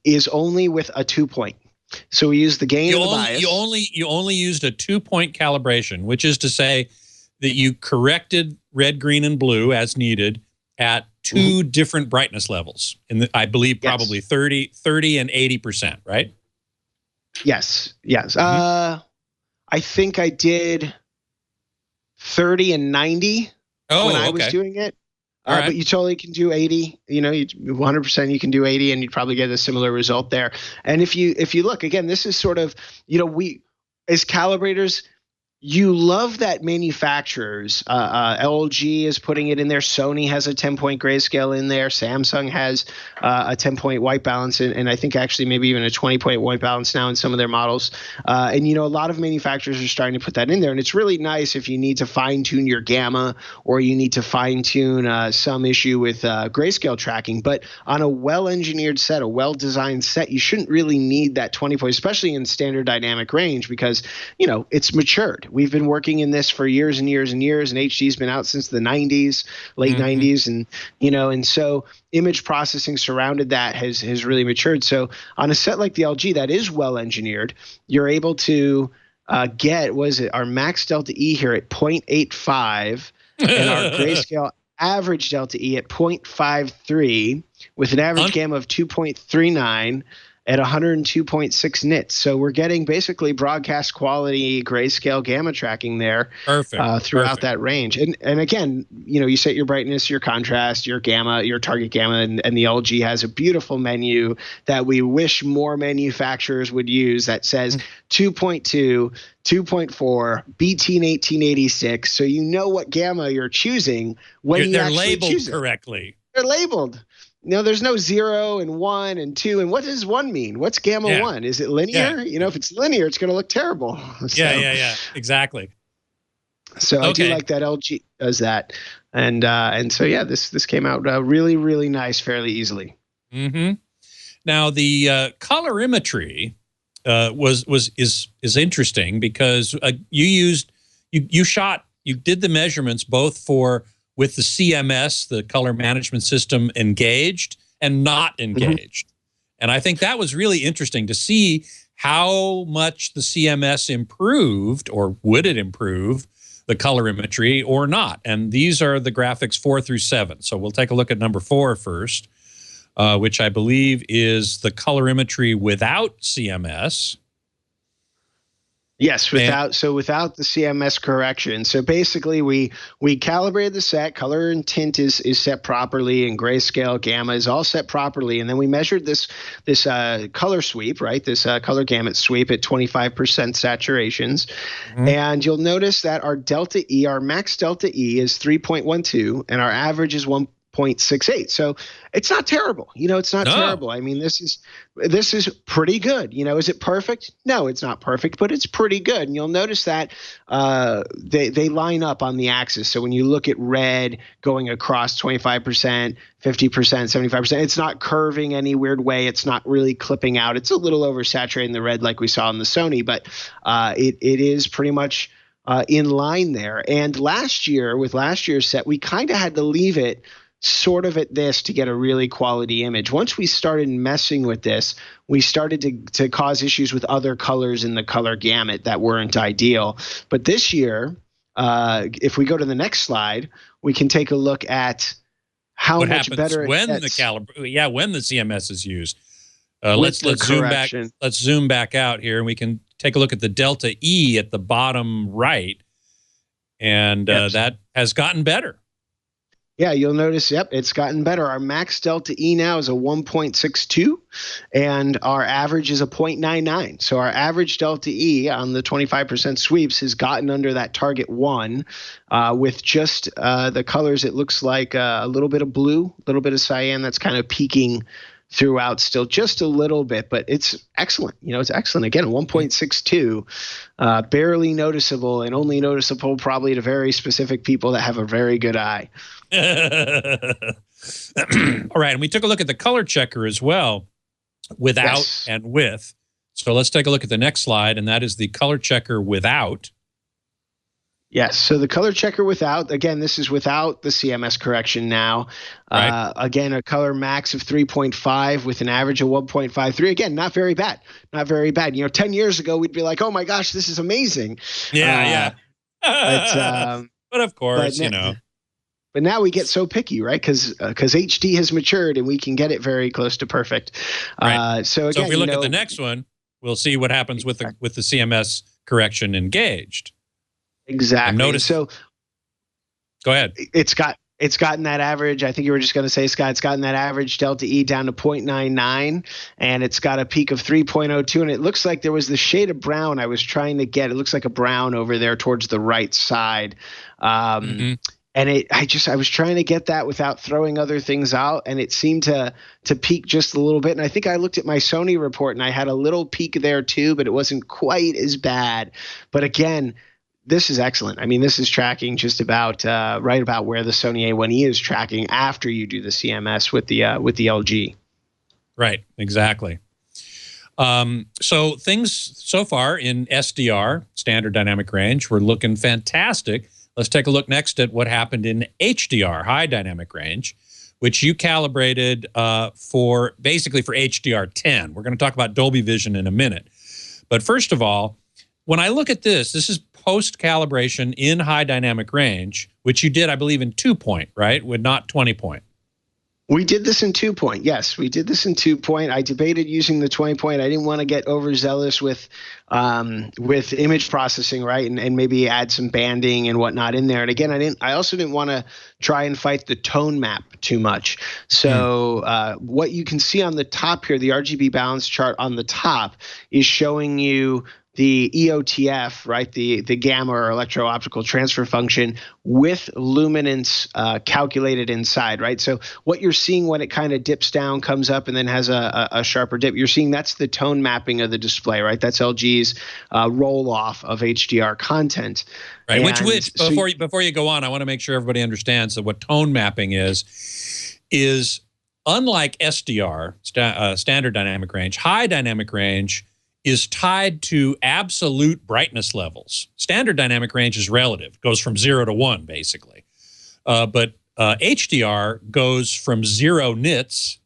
is only with a 2-point. So we use the gain and the bias. You only used a 2-point calibration, which is to say that you corrected red, green, and blue as needed at 2 different brightness levels. And I believe probably 30 and 80%, right? Yes. I think I did 30 and 90 when I was doing it. Right. But you totally can do 80. You know, 100% you can do 80, and you'd probably get a similar result there. And if you look again, this is sort of, we as calibrators, you love that manufacturers, LG is putting it in there. Sony has a 10-point grayscale in there. Samsung has a 10-point white balance, and I think actually maybe even a 20-point white balance now in some of their models. And, a lot of manufacturers are starting to put that in there. And it's really nice if you need to fine-tune your gamma, or you need to fine-tune some issue with grayscale tracking. But on a well-engineered set, a well-designed set, you shouldn't really need that 20-point, especially in standard dynamic range, because, it's matured. We've been working in this for years and years and years, and HD's been out since the 90s, late 90s, and and so image processing surrounded that has really matured. So on a set like the LG that is well engineered, you're able to get our max delta E here at 0.85 and our grayscale average delta E at 0.53 with an average gamma of 2.39 at 102.6 nits. So we're getting basically broadcast quality grayscale gamma tracking there. Throughout that range. And again, you set your brightness, your contrast, your gamma, your target gamma, and the LG has a beautiful menu that we wish more manufacturers would use that says 2.2, 2.4, BT 1886. So you know what gamma you're choosing when they're labeled correctly. They're labeled. There's no 0 and 1 and 2. And what does 1 mean? What's gamma 1? Is it linear? If it's linear, it's going to look terrible. Yeah. Exactly. So I do like that LG does that. And so, this came out really, really nice, fairly easly. Now, the colorimetry is interesting because you did the measurements both with the CMS, the color management system, engaged and not engaged. And I think that was really interesting to see how much the CMS improved, or would it improve the colorimetry or not. And these are the graphics 4 through 7. So we'll take a look at number 4 first, which I believe is the colorimetry without CMS. Yes, without the CMS correction. So basically, we calibrated the set. Color and tint is set properly, and grayscale, gamma is all set properly. And then we measured this color sweep, right? This color gamut sweep at 25% saturations. And you'll notice that our delta E, our max delta E, is 3.12, and our average is 1.68. So it's not terrible. It's not terrible. I mean, this is pretty good. Is it perfect? No, it's not perfect, but it's pretty good. And you'll notice that they line up on the axis. So when you look at red going across 25%, 50%, 75%, it's not curving any weird way. It's not really clipping out. It's a little oversaturating the red like we saw in the Sony, but it is pretty much in line there. And last year, with last year's set, we kind of had to leave it sort of at this to get a really quality image. Once we started messing with this, we started to cause issues with other colors in the color gamut that weren't ideal. But this year, if we go to the next slide, we can take a look at how what much happens better when the CMS is used. Let's zoom back. Let's zoom back out here, and we can take a look at the delta E at the bottom right, and that has gotten better. Yeah, you'll notice, it's gotten better. Our max delta E now is a 1.62, and our average is a 0.99. So our average delta E on the 25% sweeps has gotten under that target 1 with just the colors. It looks like a little bit of blue, a little bit of cyan that's kind of peaking throughout still just a little bit, but it's excellent. It's excellent. Again, 1.62, barely noticeable, and only noticeable probably to very specific people that have a very good eye. All right, and we took a look at the color checker as well, without and with. So let's take a look at the next slide, and that is the color checker without. Yes, so the color checker without, again, this is without the CMS correction now. Right. Again, a color max of 3.5 with an average of 1.53. Again, not very bad. Not very bad. 10 years ago, we'd be like, oh my gosh, this is amazing. Yeah. But of course, But now we get so picky, right? Because HD has matured and we can get it very close to perfect. Right. So again, if we look at the next one, we'll see what happens with the CMS correction engaged. Exactly. Notice. So go ahead. It's gotten that average. I think you were just going to say, Scott, it's gotten that average delta E down to 0.99, and it's got a peak of 3.02. And it looks like there was the shade of brown I was trying to get. It looks like a brown over there towards the right side. And I was trying to get that without throwing other things out, and it seemed to peak just a little bit. And I think I looked at my Sony report, and I had a little peak there too, but it wasn't quite as bad. But again, this is excellent. I mean, this is tracking just about right about where the Sony A1E is tracking after you do the CMS with the LG. Right, exactly. So things so far in SDR, standard dynamic range, were looking fantastic. Let's take a look next at what happened in HDR, high dynamic range, which you calibrated basically for HDR10. We're going to talk about Dolby Vision in a minute. But first of all, when I look at this is post-calibration in high dynamic range, which you did, I believe, in 2-point, right? With not 20-point. We did this in 2-point. Yes, we did this in 2-point. I debated using the 20-point. I didn't want to get overzealous with image processing, right? And maybe add some banding and whatnot in there. And again, I also didn't want to try and fight the tone map too much. So what you can see on the top here, the Rgb Balance chart on the top is showing you the EOTF, right, the gamma or electro-optical transfer function with luminance calculated inside, right? So what you're seeing when it kind of dips down, comes up, and then has a sharper dip, you're seeing that's the tone mapping of the display, right? That's LG's roll-off of HDR content. Right, which before you go on, I want to make sure everybody understands that what tone mapping is unlike SDR, standard dynamic range, high dynamic range is tied to absolute brightness levels. Standard dynamic range is relative, goes from 0 to 1, basically. But HDR goes from 0 nits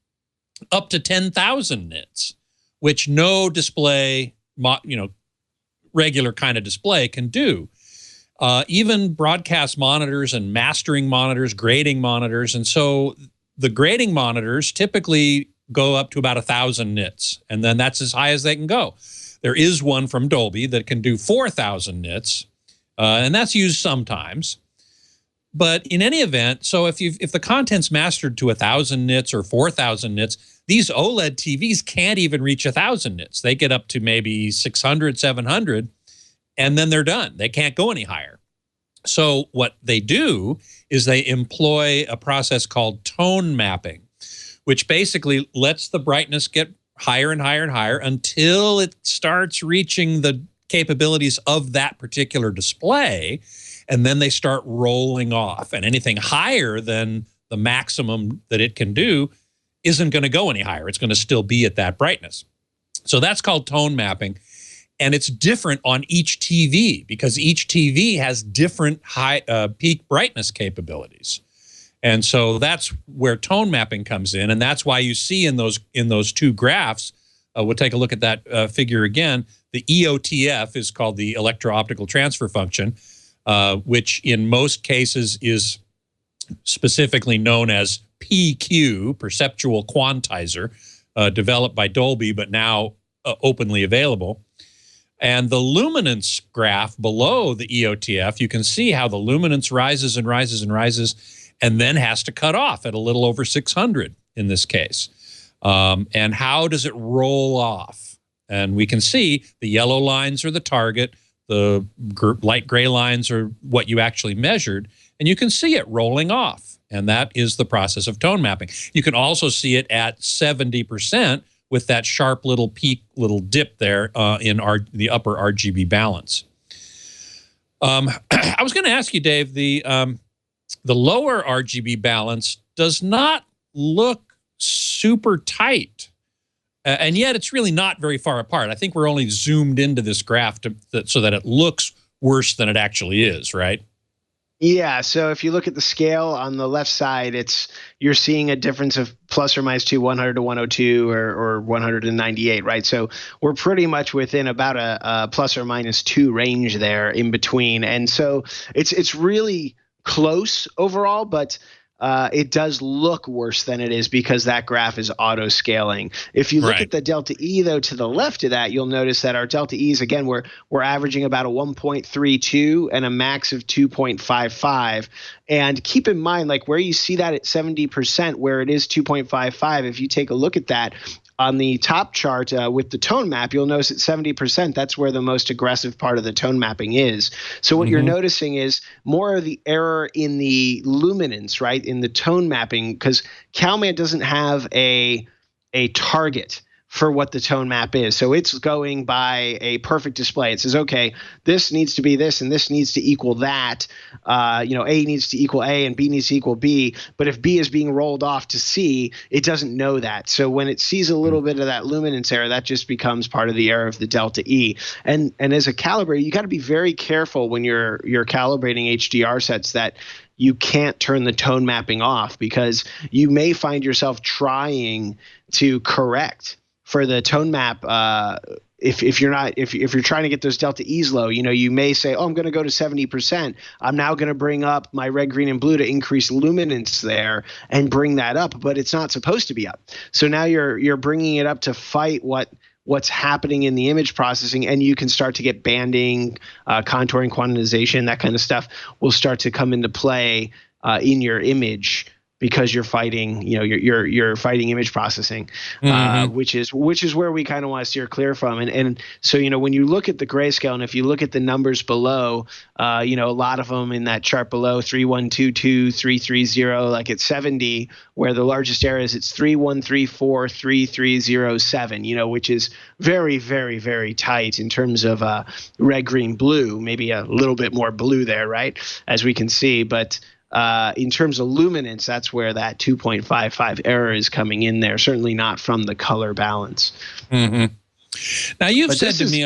up to 10,000 nits, which no display, regular kind of display can do. Even broadcast monitors and mastering monitors, grading monitors. And so the grading monitors typically go up to about 1,000 nits, and then that's as high as they can go. There is one from Dolby that can do 4,000 nits, and that's used sometimes. But in any event, so if the content's mastered to 1,000 nits or 4,000 nits, these OLED TVs can't even reach 1,000 nits. They get up to maybe 600, 700, and then they're done. They can't go any higher. So what they do is they employ a process called tone mapping, which basically lets the brightness get higher and higher and higher until it starts reaching the capabilities of that particular display, and then they start rolling off. And anything higher than the maximum that it can do isn't going to go any higher. It's going to still be at that brightness. So that's called tone mapping. And it's different on each TV because each TV has different high peak brightness capabilities. And so that's where tone mapping comes in. And that's why you see in those two graphs, we'll take a look at that figure again. The EOTF is called the electro-optical transfer function, which in most cases is specifically known as PQ, perceptual quantizer, developed by Dolby, but now openly available. And the luminance graph below the EOTF, you can see how the luminance rises and rises and rises, and then has to cut off at a little over 600 in this case. And how does it roll off? And we can see the yellow lines are the target, the light gray lines are what you actually measured, and you can see it rolling off. And that is the process of tone mapping. You can also see it at 70% with that sharp little peak, little dip there in the upper Rgb balance. I was going to ask you, Dave, the lower Rgb balance does not look super tight, and yet it's really not very far apart. I think we're only zoomed into this graph so that it looks worse than it actually is, right? Yeah, so if you look at the scale on the left side, you're seeing a difference of plus or minus 100 to 102 or 198, right? So we're pretty much within about a plus or minus 2 range there in between. And so it's really close overall, but it does look worse than it is because that graph is auto scaling. If you look at the delta E though to the left of that, you'll notice that our delta E's, again, we're averaging about a 1.32 and a max of 2.55. And keep in mind, like where you see that at 70%, where it is 2.55, if you take a look at that, on the top chart with the tone map, you'll notice at 70%, that's where the most aggressive part of the tone mapping is. So what you're noticing is more of the error in the luminance, right, in the tone mapping, because CalMan doesn't have a target for what the tone map is. So it's going by a perfect display. It says, okay, this needs to be this and this needs to equal that. A needs to equal A and B needs to equal B. But if B is being rolled off to C, it doesn't know that. So when it sees a little bit of that luminance error, that just becomes part of the error of the delta E. And as a calibrator, you got to be very careful when you're calibrating HDR sets that you can't turn the tone mapping off, because you may find yourself trying to correct for the tone map. If you're trying to get those delta E's low, you may say, oh, I'm going to go to 70%. I'm now going to bring up my red, green, and blue to increase luminance there and bring that up, but it's not supposed to be up. So now you're bringing it up to fight what's happening in the image processing, and you can start to get banding, contouring, quantization, that kind of stuff will start to come into play in your image, because you're fighting, you're fighting image processing, which is where we kind of want to steer clear from. And so, when you look at the grayscale, and if you look at the numbers below, a lot of them in that chart below, 3122, 330, like at 70, where the largest error is, it's 3134, 3307, which is very, very, very tight in terms of red, green, blue, maybe a little bit more blue there, right, as we can see. But in terms of luminance, that's where that 2.55 error is coming in there. Certainly not from the color balance. Now you've said to me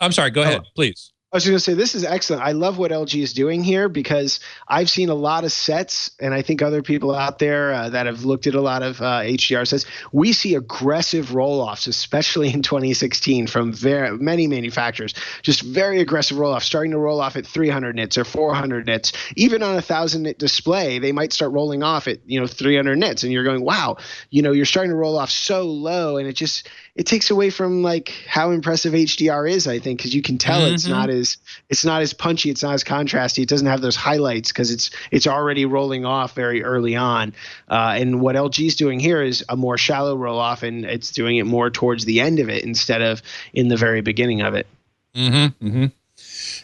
I'm sorry, go ahead, please. I was going to say, this is excellent. I love what LG is doing here because I've seen a lot of sets, and I think other people out there that have looked at a lot of HDR sets, we see aggressive roll-offs, especially in 2016 from many manufacturers. Just very aggressive roll-offs, starting to roll off at 300 nits or 400 nits. Even on a 1,000 nit display, they might start rolling off at 300 nits, and you're going, wow, you're starting to roll off so low, and it takes away from like how impressive HDR is, I think, because you can tell it's not as punchy, it's not as contrasty, it doesn't have those highlights because it's already rolling off very early on. And what LG is doing here is a more shallow roll off, and it's doing it more towards the end of it instead of in the very beginning of it.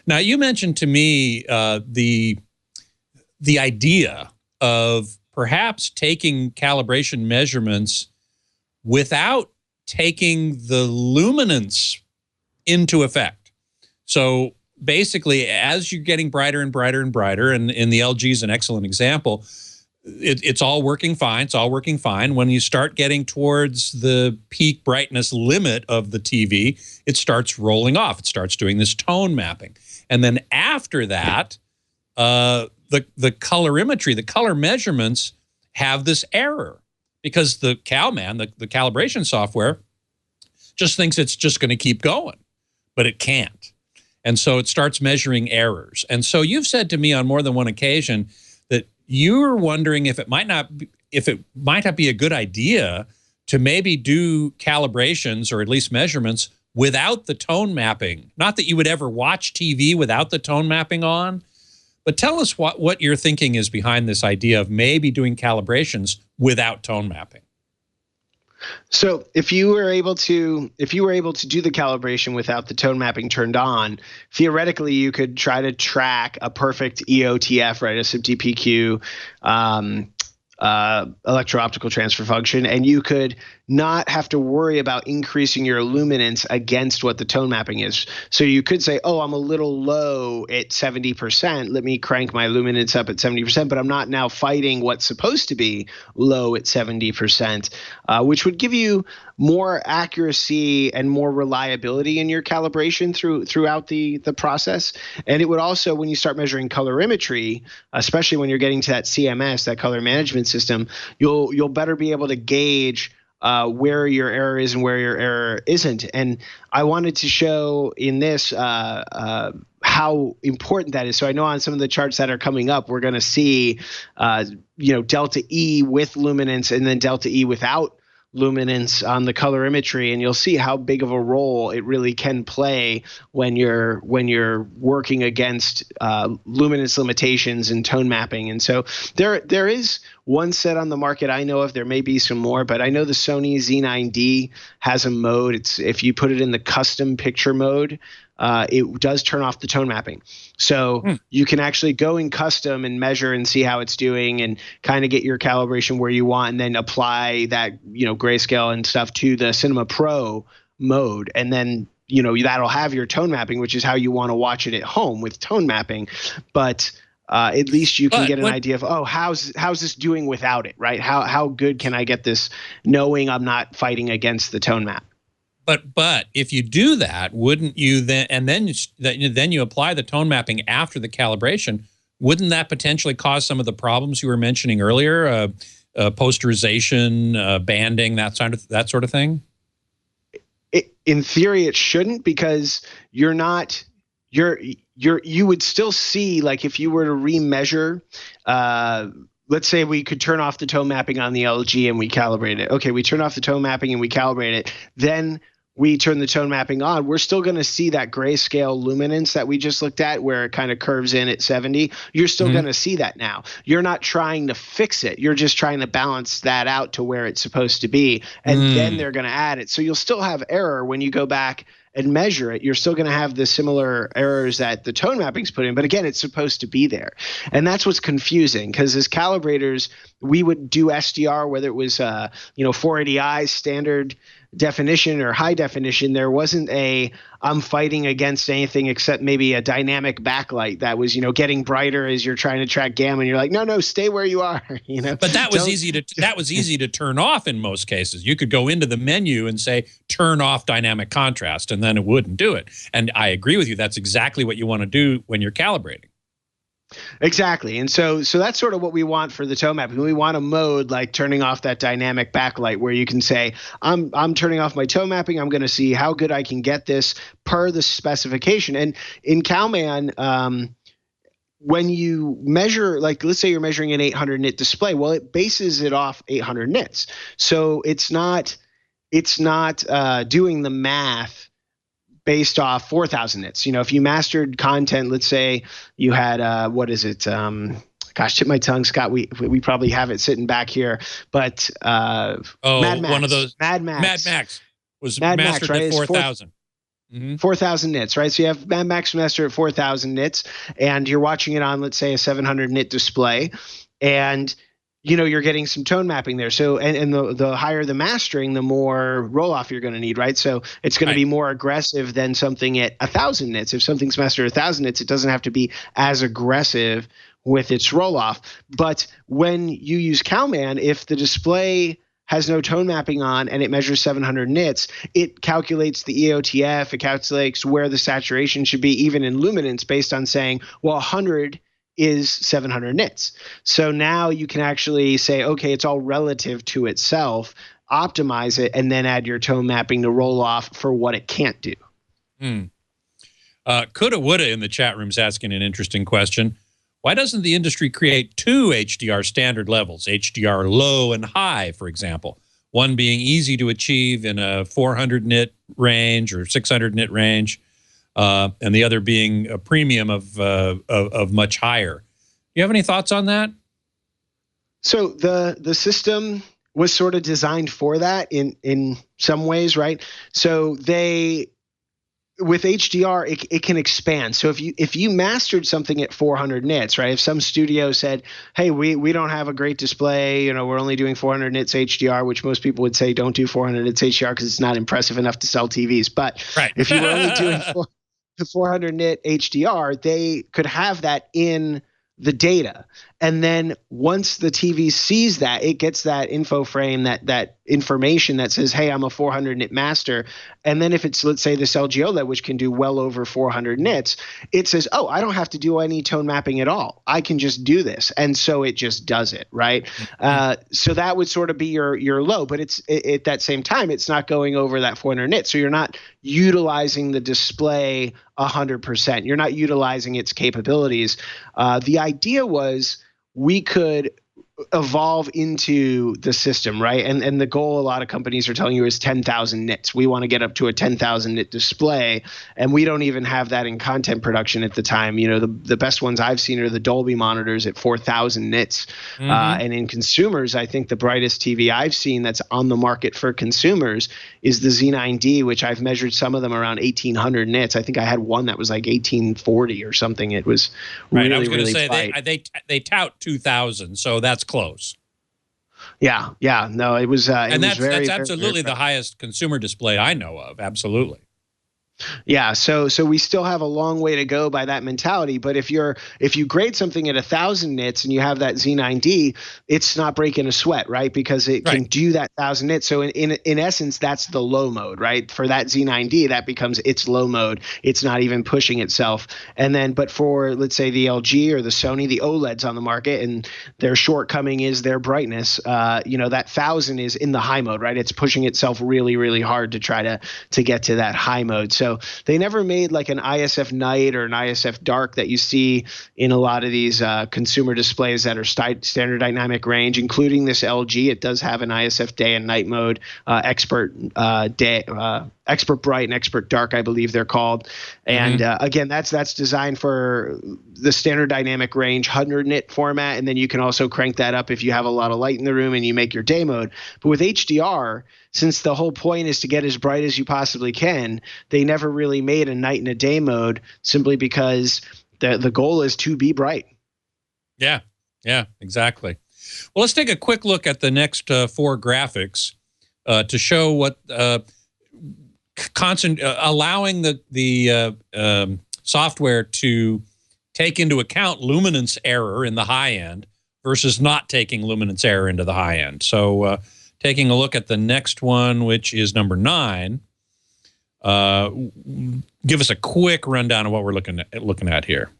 Now, you mentioned to me the idea of perhaps taking calibration measurements without taking the luminance into effect. So basically, as you're getting brighter and brighter and brighter, and the LG is an excellent example, it's all working fine. It's all working fine. When you start getting towards the peak brightness limit of the TV, it starts rolling off. It starts doing this tone mapping. And then after that, the colorimetry, the color measurements have this error, because the CalMan, the calibration software, just thinks it's just going to keep going, but it can't. And so it starts measuring errors. And so you've said to me on more than one occasion that you're wondering if it might not be a good idea to maybe do calibrations or at least measurements without the tone mapping. Not that you would ever watch TV without the tone mapping on, but tell us what your thinking is behind this idea of maybe doing calibrations without tone mapping. So if you were able to do the calibration without the tone mapping turned on, theoretically you could try to track a perfect EOTF, right, a sub-DPQ electro-optical transfer function, and you could not have to worry about increasing your luminance against what the tone mapping is. So you could say, oh, I'm a little low at 70%. Let me crank my luminance up at 70%, but I'm not now fighting what's supposed to be low at 70%, which would give you more accuracy and more reliability in your calibration throughout the process. And it would also, when you start measuring colorimetry, especially when you're getting to that CMS, that color management system, you'll better be able to gauge where your error is and where your error isn't. And I wanted to show in this how important that is. So I know on some of the charts that are coming up, we're going to see, delta E with luminance and then delta E without luminance on the colorimetry, and you'll see how big of a role it really can play when you're working against luminance limitations and tone mapping. And so there is one set on the market I know of. There may be some more, but I know the Sony Z9D has a mode. It's if you put it in the custom picture mode, it does turn off the tone mapping. So you can actually go in custom and measure and see how it's doing and kind of get your calibration where you want, and then apply that, grayscale and stuff to the Cinema Pro mode. And then, that'll have your tone mapping, which is how you want to watch it at home with tone mapping. But at least you can get an idea of, how's this doing without it, right? How good can I get this knowing I'm not fighting against the tone map? But if you do that, wouldn't you then, and then you apply the tone mapping after the calibration, wouldn't that potentially cause some of the problems you were mentioning earlier, posterization, banding, that sort of thing? In theory, it shouldn't, because you would still see, like if you were to remeasure, let's say we could turn off the tone mapping on the LG and we calibrate it. Okay, we turn off the tone mapping and we calibrate it. Then we turn the tone mapping on. We're still going to see that grayscale luminance that we just looked at, where it kind of curves in at 70. You're still going to see that now. You're not trying to fix it. You're just trying to balance that out to where it's supposed to be. And then they're going to add it. So you'll still have error when you go back and measure it. You're still going to have the similar errors that the tone mapping's put in, but again, it's supposed to be there. And that's what's confusing, because as calibrators, we would do SDR, whether it was 480i standard definition or high definition, there wasn't I'm fighting against anything except maybe a dynamic backlight that was, getting brighter as you're trying to track gamma, and you're like, no, stay where you are, But that was easy to turn off in most cases. You could go into the menu and say, turn off dynamic contrast, and then it wouldn't do it. And I agree with you. That's exactly what you want to do when you're calibrating. Exactly. And so that's sort of what we want for the tone mapping. We want a mode like turning off that dynamic backlight where you can say, I'm turning off my tone mapping. I'm going to see how good I can get this per the specification. And in CalMan, when you measure, like, let's say you're measuring an 800 nit display, well, it bases it off 800 nits. So it's not doing the math based off 4,000 nits. If you mastered content, let's say you had gosh, tip my tongue, Scott. We probably have it sitting back here, but Mad Max, one of those. Mad Max was mastered at 4,000. 4,000 nits, right? So you have Mad Max mastered at 4,000 nits, and you're watching it on, let's say, a 700 nit display, and you're getting some tone mapping there. So, and the higher the mastering, the more roll off you're going to need, right? So it's going to be more aggressive than something at 1,000 nits. If something's mastered at 1,000 nits, it doesn't have to be as aggressive with its roll off. But when you use CalMan, if the display has no tone mapping on and it measures 700 nits, it calculates the EOTF, it calculates where the saturation should be, even in luminance, based on saying, well, 100 is 700 nits. So now you can actually say, okay, it's all relative to itself, optimize it, and then add your tone mapping to roll off for what it can't do. Coulda Woulda in the chat room's asking an interesting question. Why doesn't the industry create two HDR standard levels, HDR low and high, for example, one being easy to achieve in a 400 nit range or 600 nit range, and the other being a premium of much higher? You have any thoughts on that? So the system was sort of designed for that in some ways, right? So with HDR, it can expand. So if you mastered something at 400 nits, right? If some studio said, hey, we don't have a great display, we're only doing 400 nits HDR, which most people would say don't do 400 nits HDR because it's not impressive enough to sell TVs. But if you were only doing 400 nit HDR, they could have that in the data. And then once the TV sees that, it gets that info frame, that information that says, hey, I'm a 400 nit master. And then if it's, let's say, this LG OLED, which can do well over 400 nits, it says, oh, I don't have to do any tone mapping at all. I can just do this. And so it just does it, right? So that would sort of be your low. But it's at that same time, it's not going over that 400 nits. So you're not utilizing the display 100%. You're not utilizing its capabilities. The idea was we could evolve into the system, right? And the goal a lot of companies are telling you is 10,000 nits. We want to get up to a 10,000 nit display, and we don't even have that in content production at the time. The best ones I've seen are the Dolby monitors at 4,000 nits. And in consumers, I think the brightest TV I've seen that's on the market for consumers is the Z9D, which I've measured some of them around 1,800 nits. I think I had one that was like 1,840 or something. It was really, I was going to really say they tout 2,000, so that's close. Yeah. No, it was. And that's very, absolutely very the highest consumer display I know of. Absolutely. Yeah, so we still have a long way to go by that mentality. But if you grade something at 1,000 nits and you have that Z9D, it's not breaking a sweat, right? Because it can do that 1,000 nits. So in essence, that's the low mode, right? For that Z9D, that becomes its low mode. It's not even pushing itself. And then, but for, let's say, the LG or the Sony, the OLEDs on the market, and their shortcoming is their brightness. That 1,000 is in the high mode, right? It's pushing itself really, really hard to try to get to that high mode. So they never made like an ISF night or an ISF dark that you see in a lot of these consumer displays that are standard dynamic range, including this LG. It does have an ISF day and night mode, expert bright and expert dark, I believe they're called. And again, that's designed for the standard dynamic range 100 nit format. And then you can also crank that up if you have a lot of light in the room and you make your day mode. But with HDR, since the whole point is to get as bright as you possibly can, they never really made a night and a day mode simply because the goal is to be bright. Yeah, exactly. Well, let's take a quick look at the next 4 graphics. to show what allowing the software to take into account luminance error in the high end versus not taking luminance error into the high end. So taking a look at the next one, which is number 9, give us a quick rundown of what we're looking at here.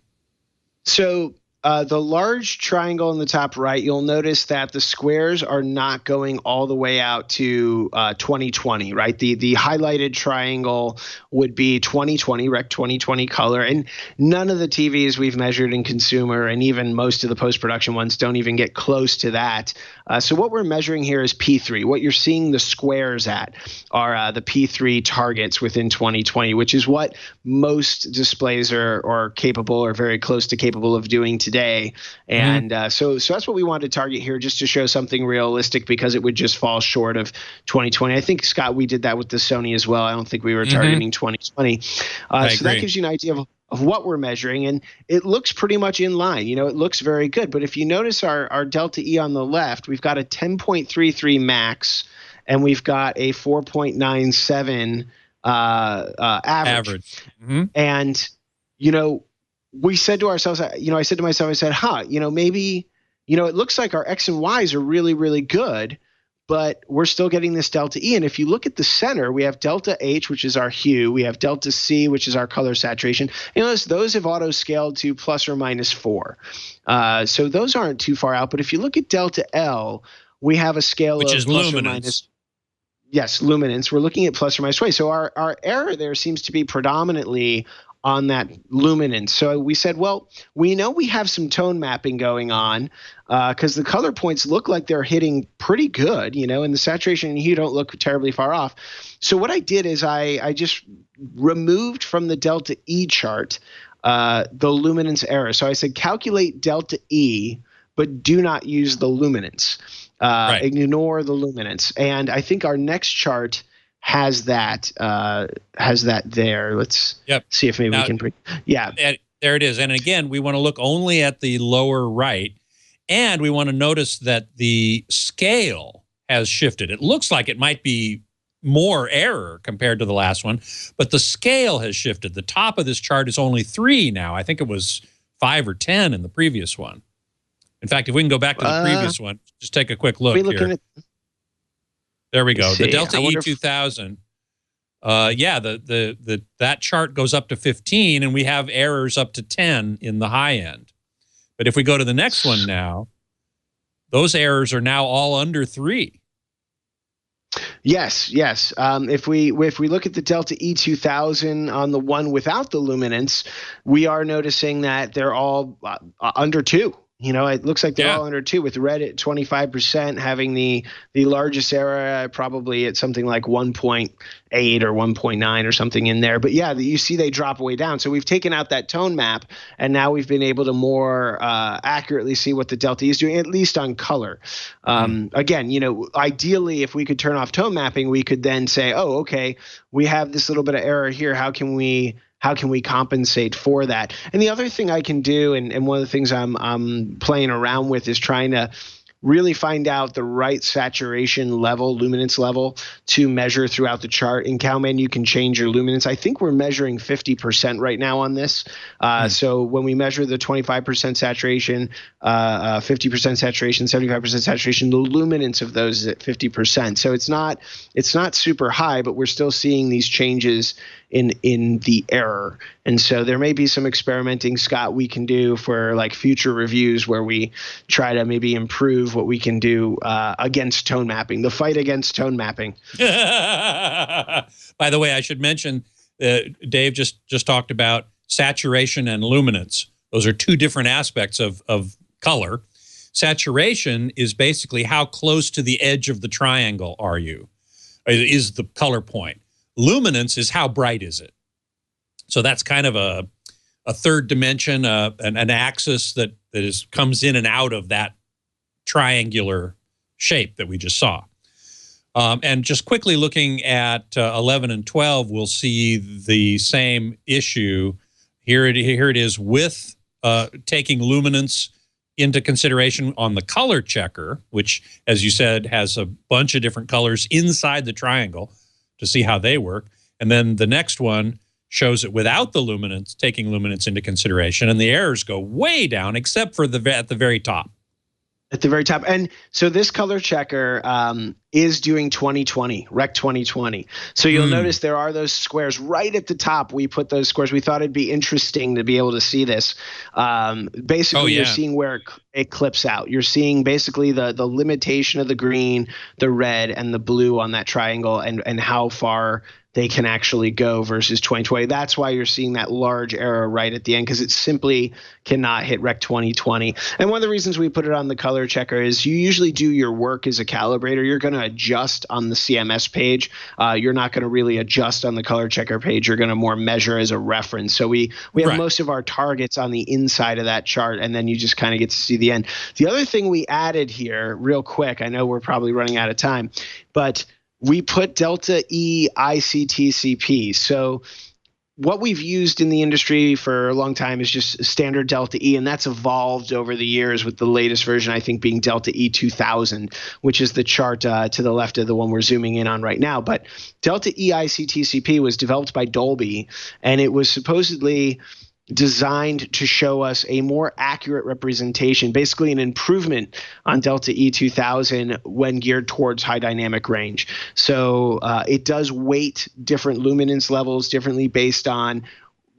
So the large triangle in the top right, you'll notice that the squares are not going all the way out to 2020, right? The highlighted triangle would be 2020, Rec 2020 color, and none of the TVs we've measured in consumer, and even most of the post-production ones, don't even get close to that. So what we're measuring here is P3. What you're seeing the squares at are the P3 targets within 2020, which is what most displays are capable or very close to capable of doing today. And so that's what we wanted to target here, just to show something realistic, because it would just fall short of 2020. I think, Scott, we did that with the Sony as well. I don't think we were targeting 2020. So that gives you an idea of what we're measuring, and it looks pretty much in line. You know, it looks very good. But if you notice our delta E on the left, we've got a 10.33 max, and we've got a 4.97 average. And, you know, we said to ourselves, I said to myself, I said, maybe, it looks like our X and Ys are really, really good, but we're still getting this delta E. And if you look at the center, we have delta H, which is our hue. We have delta C, which is our color saturation. Those have auto-scaled to plus or minus 4. So those aren't too far out. But if you look at delta L, we have a scale which of is plus luminance. Or minus. Yes, luminance. We're looking at plus or minus 20. So our error there seems to be predominantly on that luminance. So we said, well, we know we have some tone mapping going on because the color points look like they're hitting pretty good, and the saturation and hue don't look terribly far off. So what I did is I just removed from the delta E chart the luminance error. So I said, calculate delta E, but do not use the luminance. Ignore the luminance. And I think our next chart has that there. Let's see if maybe we can bring. Yeah, there it is. And again, we want to look only at the lower right, and we want to notice that the scale has shifted. It looks like it might be more error compared to the last one, but the scale has shifted. The top of this chart is only 3 now. I think it was 5 or 10 in the previous one. In fact, if we can go back to the previous one, just take a quick look here. There we go. The Delta E2000. That chart goes up to 15, and we have errors up to 10 in the high end. But if we go to the next one now, those errors are now all under 3. Yes. If we look at the Delta E2000 on the one without the luminance, we are noticing that they're all under 2. It looks like they're all under 2, with red at 25%, having the largest error probably at something like 1.8 or 1.9 or something in there. But you see they drop way down. So we've taken out that tone map, and now we've been able to more accurately see what the delta is doing, at least on color. Again, ideally, if we could turn off tone mapping, we could then say, oh, okay, we have this little bit of error here. How can we compensate for that? And the other thing I can do, and one of the things I'm playing around with, is trying to really find out the right saturation level, luminance level, to measure throughout the chart. In CalMan, you can change your luminance. I think we're measuring 50% right now on this. So when we measure the 25% saturation, 50% saturation, 75% saturation, the luminance of those is at 50%. So it's not super high, but we're still seeing these changes in the error. And so there may be some experimenting, Scott, we can do for like future reviews where we try to maybe improve what we can do against tone mapping, the fight against tone mapping. By the way, I should mention, Dave just talked about saturation and luminance. Those are 2 different aspects of color. Saturation is basically how close to the edge of the triangle are you, is the color point. Luminance is how bright is it. So that's kind of a third dimension, an axis that comes in and out of that triangular shape that we just saw. And just quickly looking at 11 and 12, we'll see the same issue. Here it is with taking luminance into consideration on the color checker, which, as you said, has a bunch of different colors inside the triangle to see how they work. And then the next one shows it without the luminance, taking luminance into consideration, and the errors go way down, except for at the very top. At the very top. And so this color checker is doing 2020, Rec 2020. So you'll notice there are those squares right at the top. We put those squares. We thought it'd be interesting to be able to see this. Basically, you're seeing where it clips out. You're seeing basically the limitation of the green, the red, and the blue on that triangle, and how far they can actually go versus 2020. That's why you're seeing that large error right at the end, because it simply cannot hit Rec 2020. And one of the reasons we put it on the color checker is you usually do your work as a calibrator. You're going to adjust on the CMS page. You're not going to really adjust on the color checker page. You're going to more measure as a reference. So we have most of our targets on the inside of that chart, and then you just kind of get to see the end. The other thing we added here real quick, I know we're probably running out of time, but we put Delta E ICTCP. So what we've used in the industry for a long time is just standard Delta E, and that's evolved over the years with the latest version, I think, being Delta E 2000, which is the chart to the left of the one we're zooming in on right now. But Delta E ICTCP was developed by Dolby, and it was supposedly designed to show us a more accurate representation, basically an improvement on Delta E 2000 when geared towards high dynamic range. So it does weight different luminance levels differently based on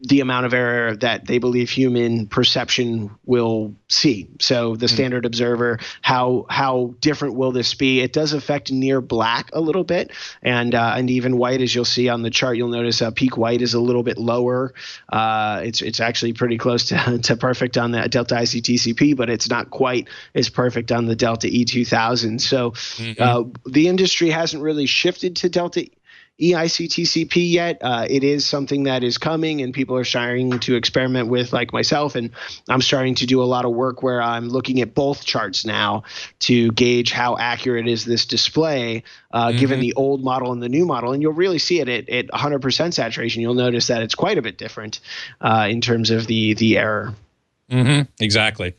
the amount of error that they believe human perception will see. So the standard observer, how different will this be? It does affect near black a little bit, and even white, as you'll see on the chart. You'll notice peak white is a little bit lower. It's actually pretty close to perfect on the Delta ICTCP, but it's not quite as perfect on the Delta E2000. So the industry hasn't really shifted to Delta EICTCP yet. It is something that is coming, and people are starting to experiment with, like myself, and I'm starting to do a lot of work where I'm looking at both charts now to gauge how accurate is this display given the old model and the new model. And you'll really see it at 100% saturation. You'll notice that it's quite a bit different in terms of the error. Exactly.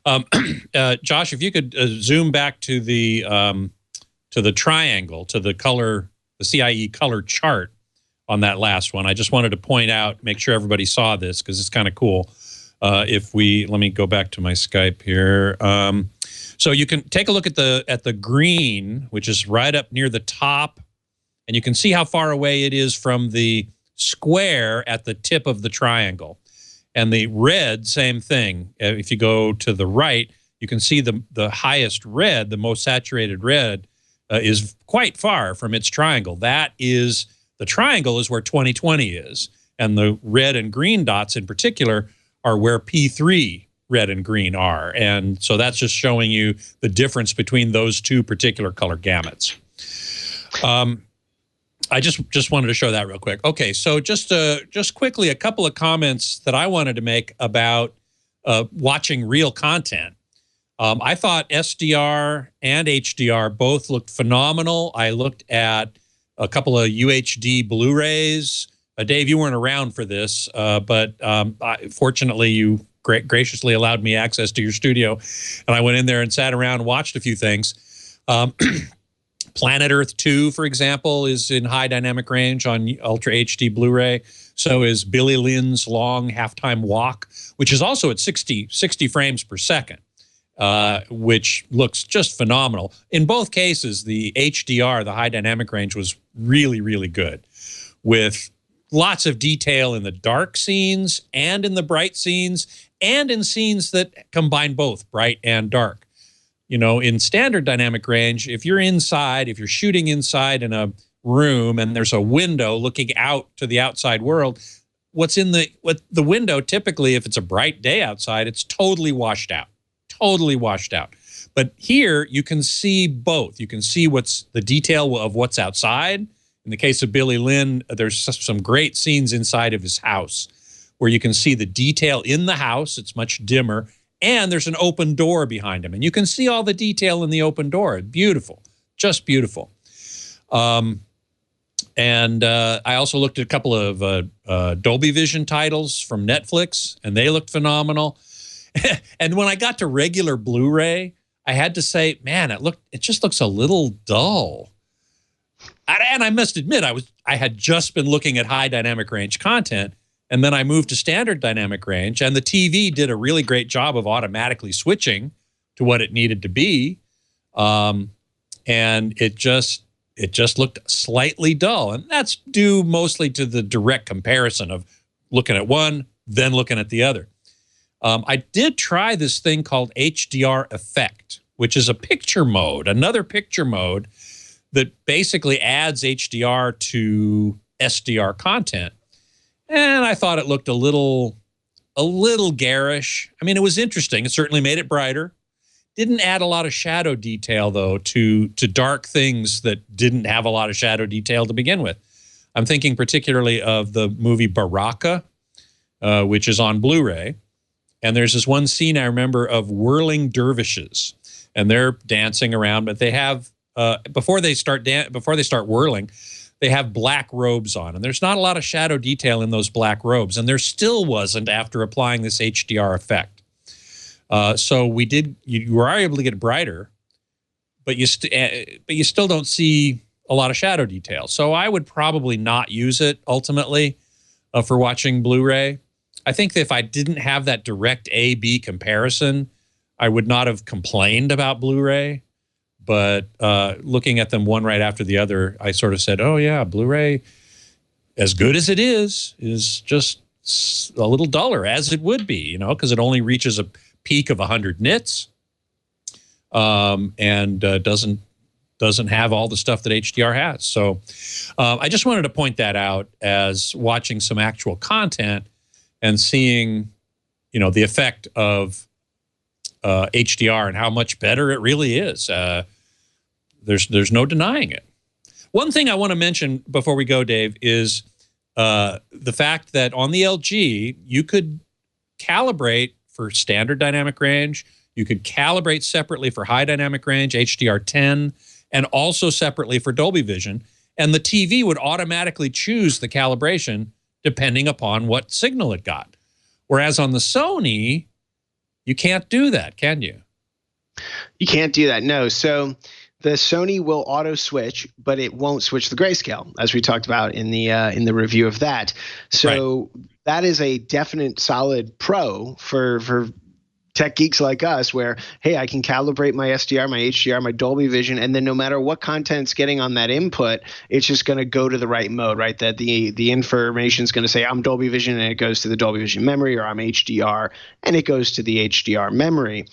Josh, if you could zoom back to the triangle, to the color, the CIE color chart on that last one. I just wanted to point out, make sure everybody saw this because it's kind of cool. Let me go back to my Skype here. So you can take a look at the green, which is right up near the top, and you can see how far away it is from the square at the tip of the triangle. And the red, same thing. If you go to the right, you can see the highest red, the most saturated red, is quite far from its triangle. The triangle is where 2020 is, and the red and green dots in particular are where P3 red and green are. And so that's just showing you the difference between those two particular color gamuts. I just wanted to show that real quick. Okay, so just quickly, a couple of comments that I wanted to make about watching real content. I thought SDR and HDR both looked phenomenal. I looked at a couple of UHD Blu-rays. Dave, you weren't around for this, but fortunately you graciously allowed me access to your studio, and I went in there and sat around and watched a few things. Planet Earth 2, for example, is in high dynamic range on Ultra HD Blu-ray. So is Billy Lynn's Long Halftime Walk, which is also at 60 frames per second. Which looks just phenomenal. In both cases, the HDR, the high dynamic range, was really, really good, with lots of detail in the dark scenes and in the bright scenes and in scenes that combine both bright and dark. You know, in standard dynamic range, if you're inside, if you're shooting inside in a room and there's a window looking out to the outside world, what's in the window, typically, if it's a bright day outside, it's totally washed out. Totally washed out. But here you can see both. You can see what's the detail of what's outside. In the case of Billy Lynn, there's some great scenes inside of his house where you can see the detail in the house. It's much dimmer. And there's an open door behind him. And you can see all the detail in the open door. Beautiful. Just beautiful. And I also looked at a couple of Dolby Vision titles from Netflix, and they looked phenomenal. And when I got to regular Blu-ray, I had to say, man, it just looks a little dull. And I must admit, I had just been looking at high dynamic range content, and then I moved to standard dynamic range, and the TV did a really great job of automatically switching to what it needed to be. And it just looked slightly dull. And that's due mostly to the direct comparison of looking at one, then looking at the other. I did try this thing called HDR Effect, which is a picture mode, another picture mode that basically adds HDR to SDR content. And I thought it looked a little garish. I mean, it was interesting. It certainly made it brighter. Didn't add a lot of shadow detail, though, to dark things that didn't have a lot of shadow detail to begin with. I'm thinking particularly of the movie Baraka, which is on Blu-ray. And there's this one scene I remember of whirling dervishes, and they're dancing around, but they have before they start whirling, they have black robes on, and there's not a lot of shadow detail in those black robes, and there still wasn't after applying this HDR effect. So you were able to get brighter, but you still don't see a lot of shadow detail. So I would probably not use it ultimately for watching Blu-ray. I think that if I didn't have that direct A-B comparison, I would not have complained about Blu-ray. But looking at them one right after the other, I sort of said, oh, yeah, Blu-ray, as good as it is just a little duller, as it would be, you know, because it only reaches a peak of 100 nits and doesn't have all the stuff that HDR has. So I just wanted to point that out as watching some actual content and seeing, you know, the effect of HDR and how much better it really is. There's no denying it. One thing I want to mention before we go, Dave, is the fact that on the LG, you could calibrate for standard dynamic range. You could calibrate separately for high dynamic range, HDR10, and also separately for Dolby Vision. And the TV would automatically choose the calibration depending upon what signal it got. Whereas on the Sony, you can't do that, can you? You can't do that, no. So the Sony will auto switch, but it won't switch the grayscale, as we talked about in the review of that. So that is a definite solid pro for tech geeks like us, where, hey, I can calibrate my SDR, my HDR, my Dolby Vision, and then no matter what content's getting on that input, it's just going to go to the right mode, right? That the information is going to say I'm Dolby Vision and it goes to the Dolby Vision memory, or I'm HDR and it goes to the HDR memory.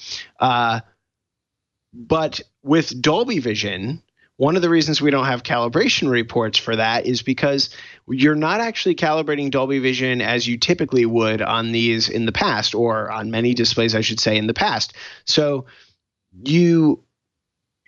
But with Dolby Vision, one of the reasons we don't have calibration reports for that is because you're not actually calibrating Dolby Vision as you typically would on these in the past, or on many displays, I should say, in the past. So you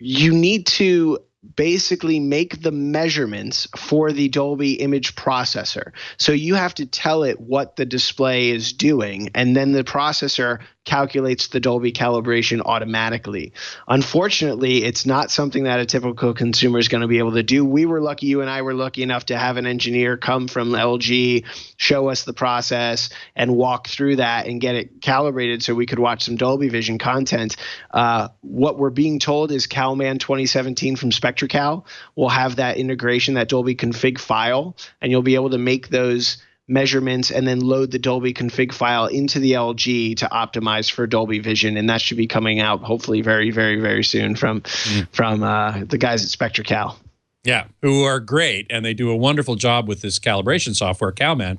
need to basically make the measurements for the Dolby image processor. So you have to tell it what the display is doing, and then the processor calculates the Dolby calibration automatically. Unfortunately, it's not something that a typical consumer is going to be able to do. We were lucky, you and I were lucky enough to have an engineer come from LG, show us the process, and walk through that and get it calibrated so we could watch some Dolby Vision content. What we're being told is CalMan 2017 from SpectraCal will have that integration, that Dolby config file, and you'll be able to make those measurements and then load the Dolby config file into the LG to optimize for Dolby Vision, and that should be coming out hopefully very, very, very soon from the guys at SpectraCal. Yeah, who are great, and they do a wonderful job with this calibration software, CalMan,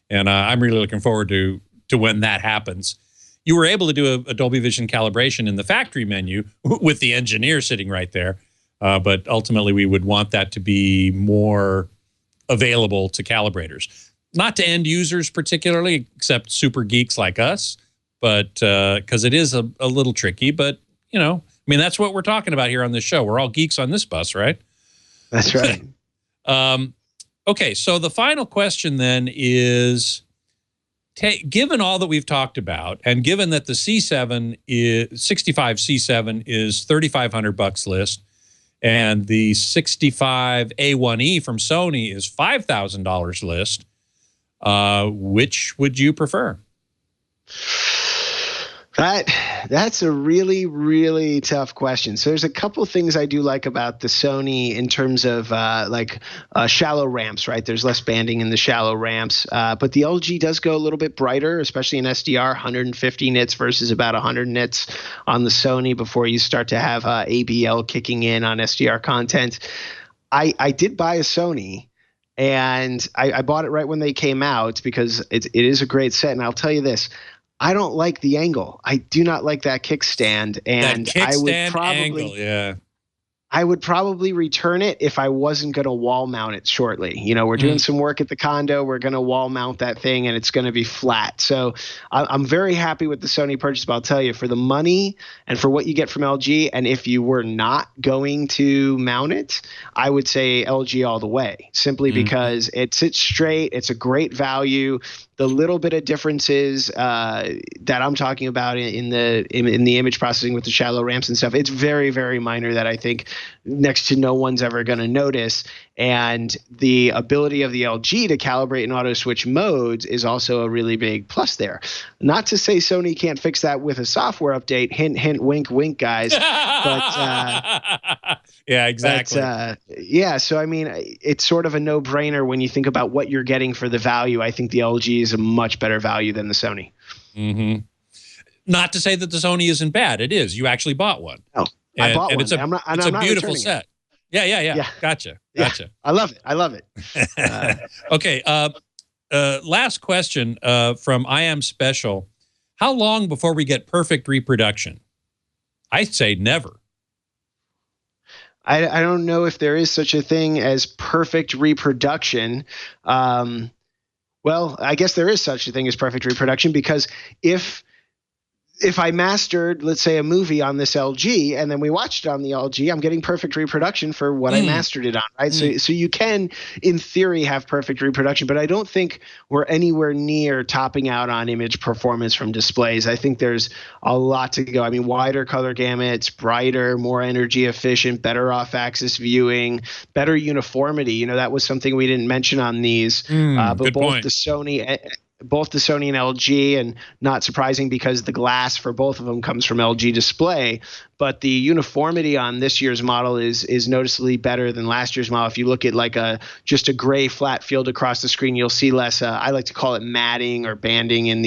and I'm really looking forward to when that happens. You were able to do a Dolby Vision calibration in the factory menu with the engineer sitting right there, but ultimately we would want that to be more available to calibrators. Not to end users particularly, except super geeks like us, but because it is a little tricky. But, you know, I mean, that's what we're talking about here on this show. We're all geeks on this bus, right? That's right. Okay, so the final question then is, given all that we've talked about, and given that the C7 is 65C7 is $3,500 list, and the 65A1E from Sony is $5,000 list, which would you prefer? That's a really, really tough question. So there's a couple things I do like about the Sony in terms of shallow ramps, right? There's less banding in the shallow ramps, but the LG does go a little bit brighter, especially in SDR, 150 nits versus about 100 nits on the Sony before you start to have ABL kicking in on SDR content. I did buy a Sony. And I bought it right when they came out because it is a great set. And I'll tell you this. I don't like the angle. I do not like that kickstand, and I would probably return it if I wasn't going to wall mount it shortly. You know, we're doing some work at the condo. We're going to wall mount that thing, and it's going to be flat. So I'm very happy with the Sony purchase, but I'll tell you, for the money and for what you get from LG, and if you were not going to mount it, I would say LG all the way, simply because it sits straight. It's a great value. The little bit of differences that I'm talking about in the image processing with the shallow ramps and stuff, it's very, very minor that I think next to no one's ever going to notice. And the ability of the LG to calibrate and auto switch modes is also a really big plus there. Not to say Sony can't fix that with a software update. Hint, hint, wink, wink, guys. But yeah, exactly. So I mean, it's sort of a no-brainer when you think about what you're getting for the value. I think the LG is a much better value than the Sony. Mm-hmm. Not to say that the Sony isn't bad. It is. You actually bought one. Oh, I bought one. It's a beautiful set. Yeah. Gotcha. Yeah, I love it. Okay. Last question from I Am Special. How long before we get perfect reproduction? I'd say never. I don't know if there is such a thing as perfect reproduction. Well, I guess there is such a thing as perfect reproduction, because if I mastered, let's say, a movie on this LG and then we watched it on the LG, I'm getting perfect reproduction for what I mastered it on, right? So you can, in theory, have perfect reproduction, but I don't think we're anywhere near topping out on image performance from displays. I think there's a lot to go. I mean, wider color gamuts, brighter, more energy efficient, better off-axis viewing, better uniformity. You know, that was something we didn't mention on these, but good both point. the Sony and LG, and not surprising because the glass for both of them comes from LG Display, but the uniformity on this year's model is noticeably better than last year's model. If you look at like just a gray flat field across the screen, you'll see less, I like to call it matting or banding in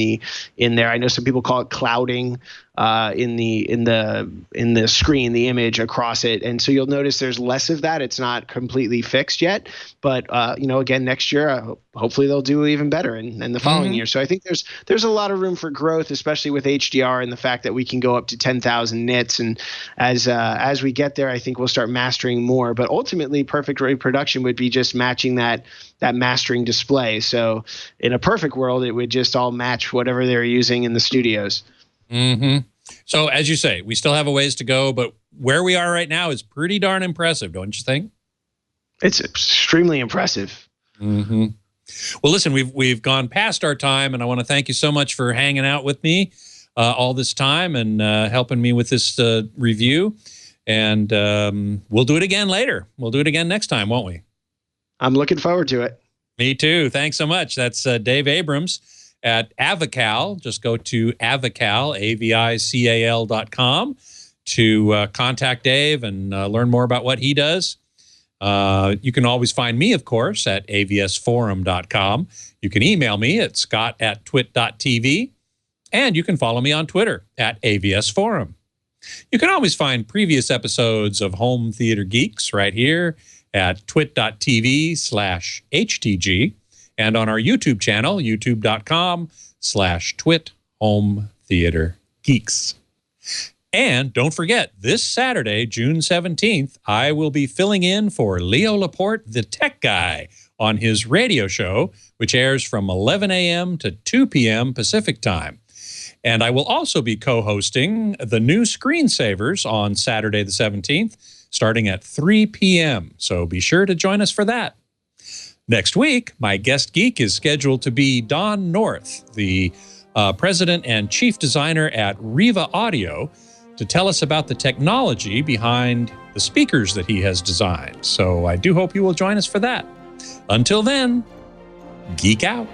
there. I know some people call it clouding in the screen, the image across it. And so you'll notice there's less of that. It's not completely fixed yet, but again, next year, hopefully they'll do even better in the following year. So I think there's a lot of room for growth, especially with HDR and the fact that we can go up to 10,000 nits. And as we get there, I think we'll start mastering more, but ultimately perfect reproduction would be just matching that mastering display. So in a perfect world, it would just all match whatever they're using in the studios. Mm-hmm. So as you say, we still have a ways to go, but where we are right now is pretty darn impressive, don't you think? It's extremely impressive. Mm-hmm. Well, listen, we've gone past our time, and I want to thank you so much for hanging out with me all this time and helping me with this review. And we'll do it again later. We'll do it again next time, won't we? I'm looking forward to it. Me too. Thanks so much. That's Dave Abrams at Avical. Just go to Avical, AVICAL.com to contact Dave and learn more about what he does. You can always find me, of course, at avsforum.com. You can email me at scott@twit.tv, and you can follow me on Twitter at avsforum. You can always find previous episodes of Home Theater Geeks right here at twit.tv/HTG and on our YouTube channel, youtube.com/twit Home Theater Geeks. And don't forget, this Saturday, June 17th, I will be filling in for Leo Laporte, the tech guy, on his radio show, which airs from 11 a.m. to 2 p.m. Pacific time. And I will also be co-hosting the new Screensavers on Saturday the 17th, starting at 3 p.m. So be sure to join us for that. Next week, my guest geek is scheduled to be Don North, the president and chief designer at Riva Audio, to tell us about the technology behind the speakers that he has designed. So I do hope you will join us for that. Until then, geek out.